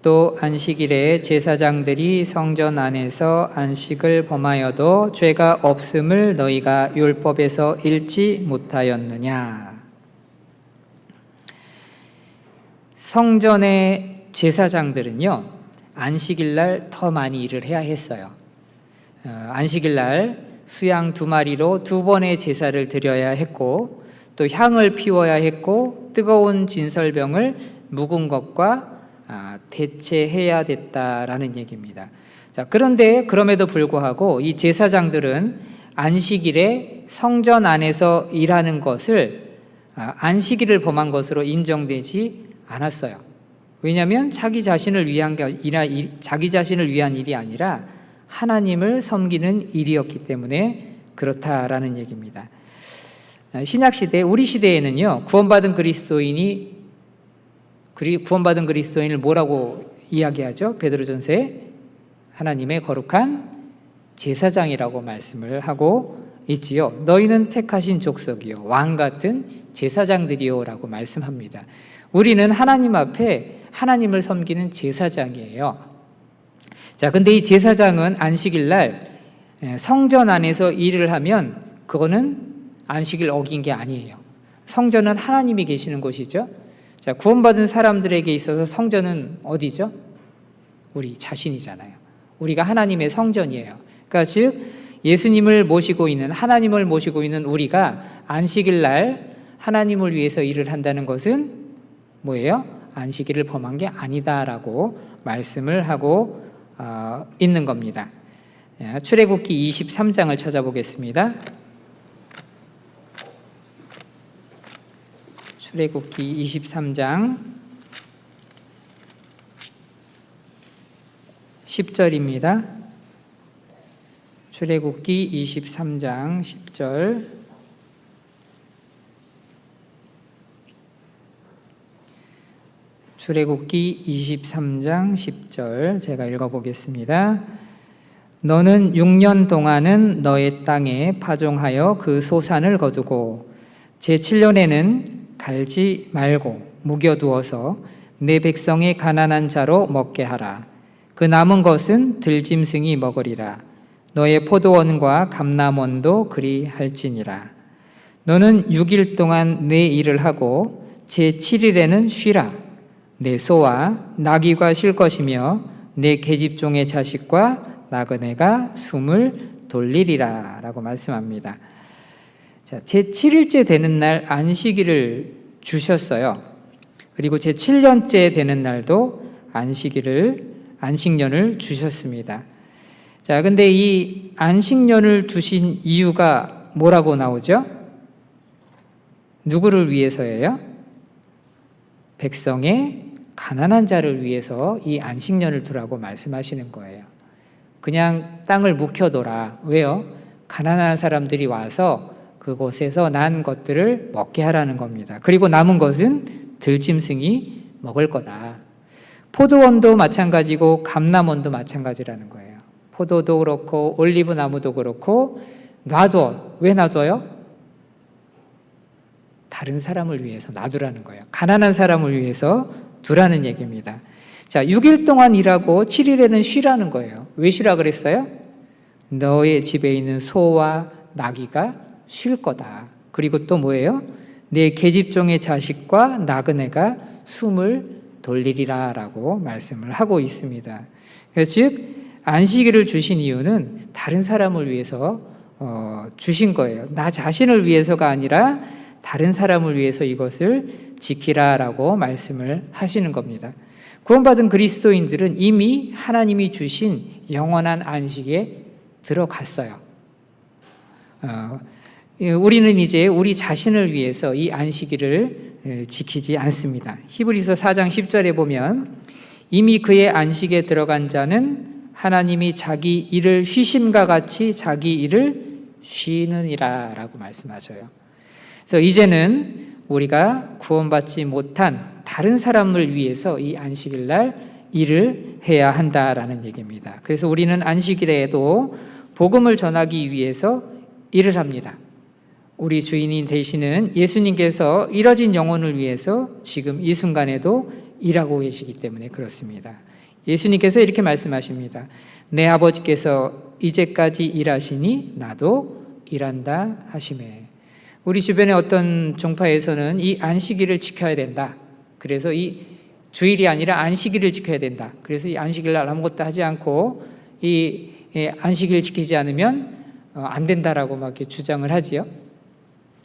또 안식일에 제사장들이 성전 안에서 안식을 범하여도 죄가 없음을 너희가 율법에서 읽지 못하였느냐. 성전의 제사장들은요, 안식일날 더 많이 일을 해야 했어요. 안식일날 수양 2마리로 2번의 제사를 드려야 했고, 또 향을 피워야 했고, 뜨거운 진설병을 묵은 것과 대체해야 됐다라는 얘기입니다. 자, 그런데 그럼에도 불구하고 이 제사장들은 안식일에 성전 안에서 일하는 것을 안식일을 범한 것으로 인정되지 않았어요. 왜냐하면 자기 자신을 위한 일이 아니라 하나님을 섬기는 일이었기 때문에 그렇다라는 얘기입니다. 신약시대, 우리 시대에는요, 구원받은 그리스도인을 뭐라고 이야기하죠? 베드로전서에 하나님의 거룩한 제사장이라고 말씀을 하고 있지요. 너희는 택하신 족속이요, 왕같은 제사장들이요 라고 말씀합니다. 우리는 하나님 앞에 하나님을 섬기는 제사장이에요. 자, 근데 이 제사장은 안식일날 성전 안에서 일을 하면 그거는 안식일 어긴 게 아니에요. 성전은 하나님이 계시는 곳이죠. 자, 구원받은 사람들에게 있어서 성전은 어디죠? 우리 자신이잖아요. 우리가 하나님의 성전이에요. 그러니까 즉 예수님을 모시고 있는, 하나님을 모시고 있는 우리가 안식일날 하나님을 위해서 일을 한다는 것은 뭐예요? 안식일을 범한 게 아니다라고 말씀을 하고 있는 겁니다. 출애굽기 23장을 찾아보겠습니다. 출애굽기 23장 10절입니다. 출애굽기 23장 10절. 출애굽기 23장 10절 제가 읽어보겠습니다. 너는 6년 동안은 너의 땅에 파종하여 그 소산을 거두고 제7년에는 갈지 말고 묵여두어서 내 백성의 가난한 자로 먹게 하라. 그 남은 것은 들짐승이 먹으리라. 너의 포도원과 감람원도 그리할지니라. 너는 6일 동안 내 일을 하고 제7일에는 쉬라. 내 소와 나귀가 쉴 것이며 내 계집종의 자식과 나그네가 숨을 돌리리라 라고 말씀합니다. 자, 제7일째 되는 날 안식일을 주셨어요. 그리고 제7년째 되는 날도 안식년을 주셨습니다. 자, 근데 이 안식년을 두신 이유가 뭐라고 나오죠? 누구를 위해서예요? 백성의 가난한 자를 위해서 이 안식년을 두라고 말씀하시는 거예요. 그냥 땅을 묵혀둬라. 왜요? 가난한 사람들이 와서 그곳에서 난 것들을 먹게 하라는 겁니다. 그리고 남은 것은 들짐승이 먹을 거다. 포도원도 마찬가지고 감람원도 마찬가지라는 거예요. 포도도 그렇고 올리브 나무도 그렇고 놔둬. 왜 놔둬요? 다른 사람을 위해서 놔두라는 거예요. 가난한 사람을 위해서 두라는 얘기입니다. 자, 6일 동안 일하고 7일에는 쉬라는 거예요. 왜 쉬라 그랬어요? 너의 집에 있는 소와 나귀가 쉴 거다. 그리고 또 뭐예요? 내 계집종의 자식과 나그네가 숨을 돌리리라 라고 말씀을 하고 있습니다. 즉 안식일을 주신 이유는 다른 사람을 위해서 주신 거예요. 나 자신을 위해서가 아니라 다른 사람을 위해서 이것을 지키라라고 말씀을 하시는 겁니다. 구원받은 그리스도인들은 이미 하나님이 주신 영원한 안식에 들어갔어요. 우리는 이제 우리 자신을 위해서 이 안식일을 지키지 않습니다. 히브리서 4장 10절에 보면 이미 그의 안식에 들어간 자는 하나님이 자기 일을 쉬심과 같이 자기 일을 쉬느니라 라고 말씀하셔요. 그래서 이제는 우리가 구원받지 못한 다른 사람을 위해서 이 안식일 날 일을 해야 한다라는 얘기입니다. 그래서 우리는 안식일에도 복음을 전하기 위해서 일을 합니다. 우리 주인이 되시는 예수님께서 잃어진 영혼을 위해서 지금 이 순간에도 일하고 계시기 때문에 그렇습니다. 예수님께서 이렇게 말씀하십니다. 내 아버지께서 이제까지 일하시니 나도 일한다 하시매. 우리 주변의 어떤 종파에서는 이 안식일을 지켜야 된다. 그래서 이 주일이 아니라 안식일을 지켜야 된다. 그래서 이 안식일 날 아무것도 하지 않고 이 안식일을 지키지 않으면 안 된다라고 막 이렇게 주장을 하지요.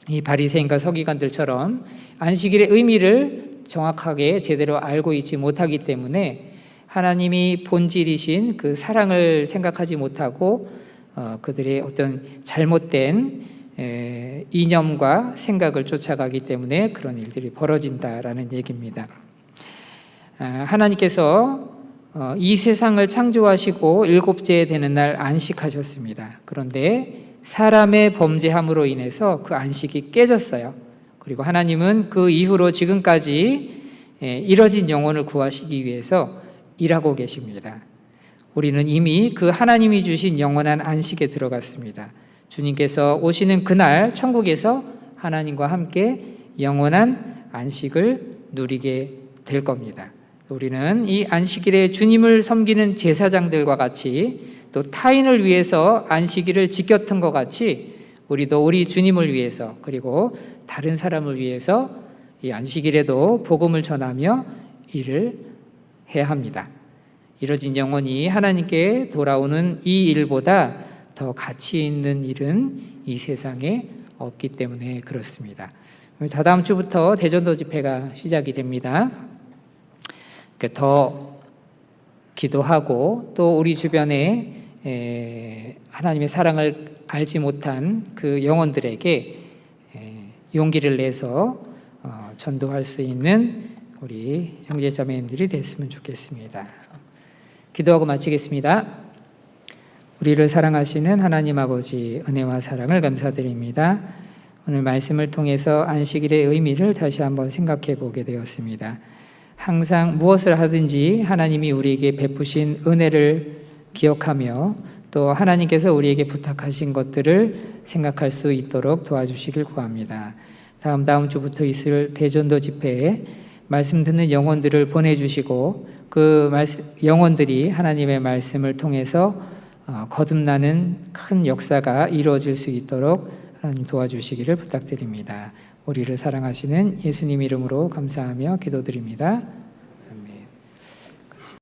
이 바리새인과 서기관들처럼 안식일의 의미를 정확하게 제대로 알고 있지 못하기 때문에 하나님이 본질이신 그 사랑을 생각하지 못하고 그들의 어떤 잘못된 이념과 생각을 쫓아가기 때문에 그런 일들이 벌어진다라는 얘기입니다. 하나님께서 이 세상을 창조하시고 일곱째 되는 날 안식하셨습니다. 그런데 사람의 범죄함으로 인해서 그 안식이 깨졌어요. 그리고 하나님은 그 이후로 지금까지 잃어진 영혼을 구하시기 위해서 일하고 계십니다. 우리는 이미 그 하나님이 주신 영원한 안식에 들어갔습니다. 주님께서 오시는 그날 천국에서 하나님과 함께 영원한 안식을 누리게 될 겁니다. 우리는 이 안식일에 주님을 섬기는 제사장들과 같이 또 타인을 위해서 안식일을 지켰던 것 같이 우리도 우리 주님을 위해서 그리고 다른 사람을 위해서 이 안식일에도 복음을 전하며 일을 해야 합니다. 잃어진 영혼이 하나님께 돌아오는 이 일보다 더 가치 있는 일은 이 세상에 없기 때문에 그렇습니다. 다다음 주부터 대전도 집회가 시작이 됩니다. 더 기도하고 또 우리 주변에 하나님의 사랑을 알지 못한 그 영혼들에게 용기를 내서 전도할 수 있는 우리 형제자매님들이 됐으면 좋겠습니다. 기도하고 마치겠습니다. 우리를 사랑하시는 하나님 아버지 은혜와 사랑을 감사드립니다. 오늘 말씀을 통해서 안식일의 의미를 다시 한번 생각해 보게 되었습니다. 항상 무엇을 하든지 하나님이 우리에게 베푸신 은혜를 기억하며 또 하나님께서 우리에게 부탁하신 것들을 생각할 수 있도록 도와주시길 구합니다. 다음 주부터 있을 대전도 집회에 말씀 듣는 영혼들을 보내주시고 그 영혼들이 하나님의 말씀을 통해서 거듭나는 큰 역사가 이루어질 수 있도록 하나님 도와주시기를 부탁드립니다. 우리를 사랑하시는 예수님 이름으로 감사하며 기도드립니다.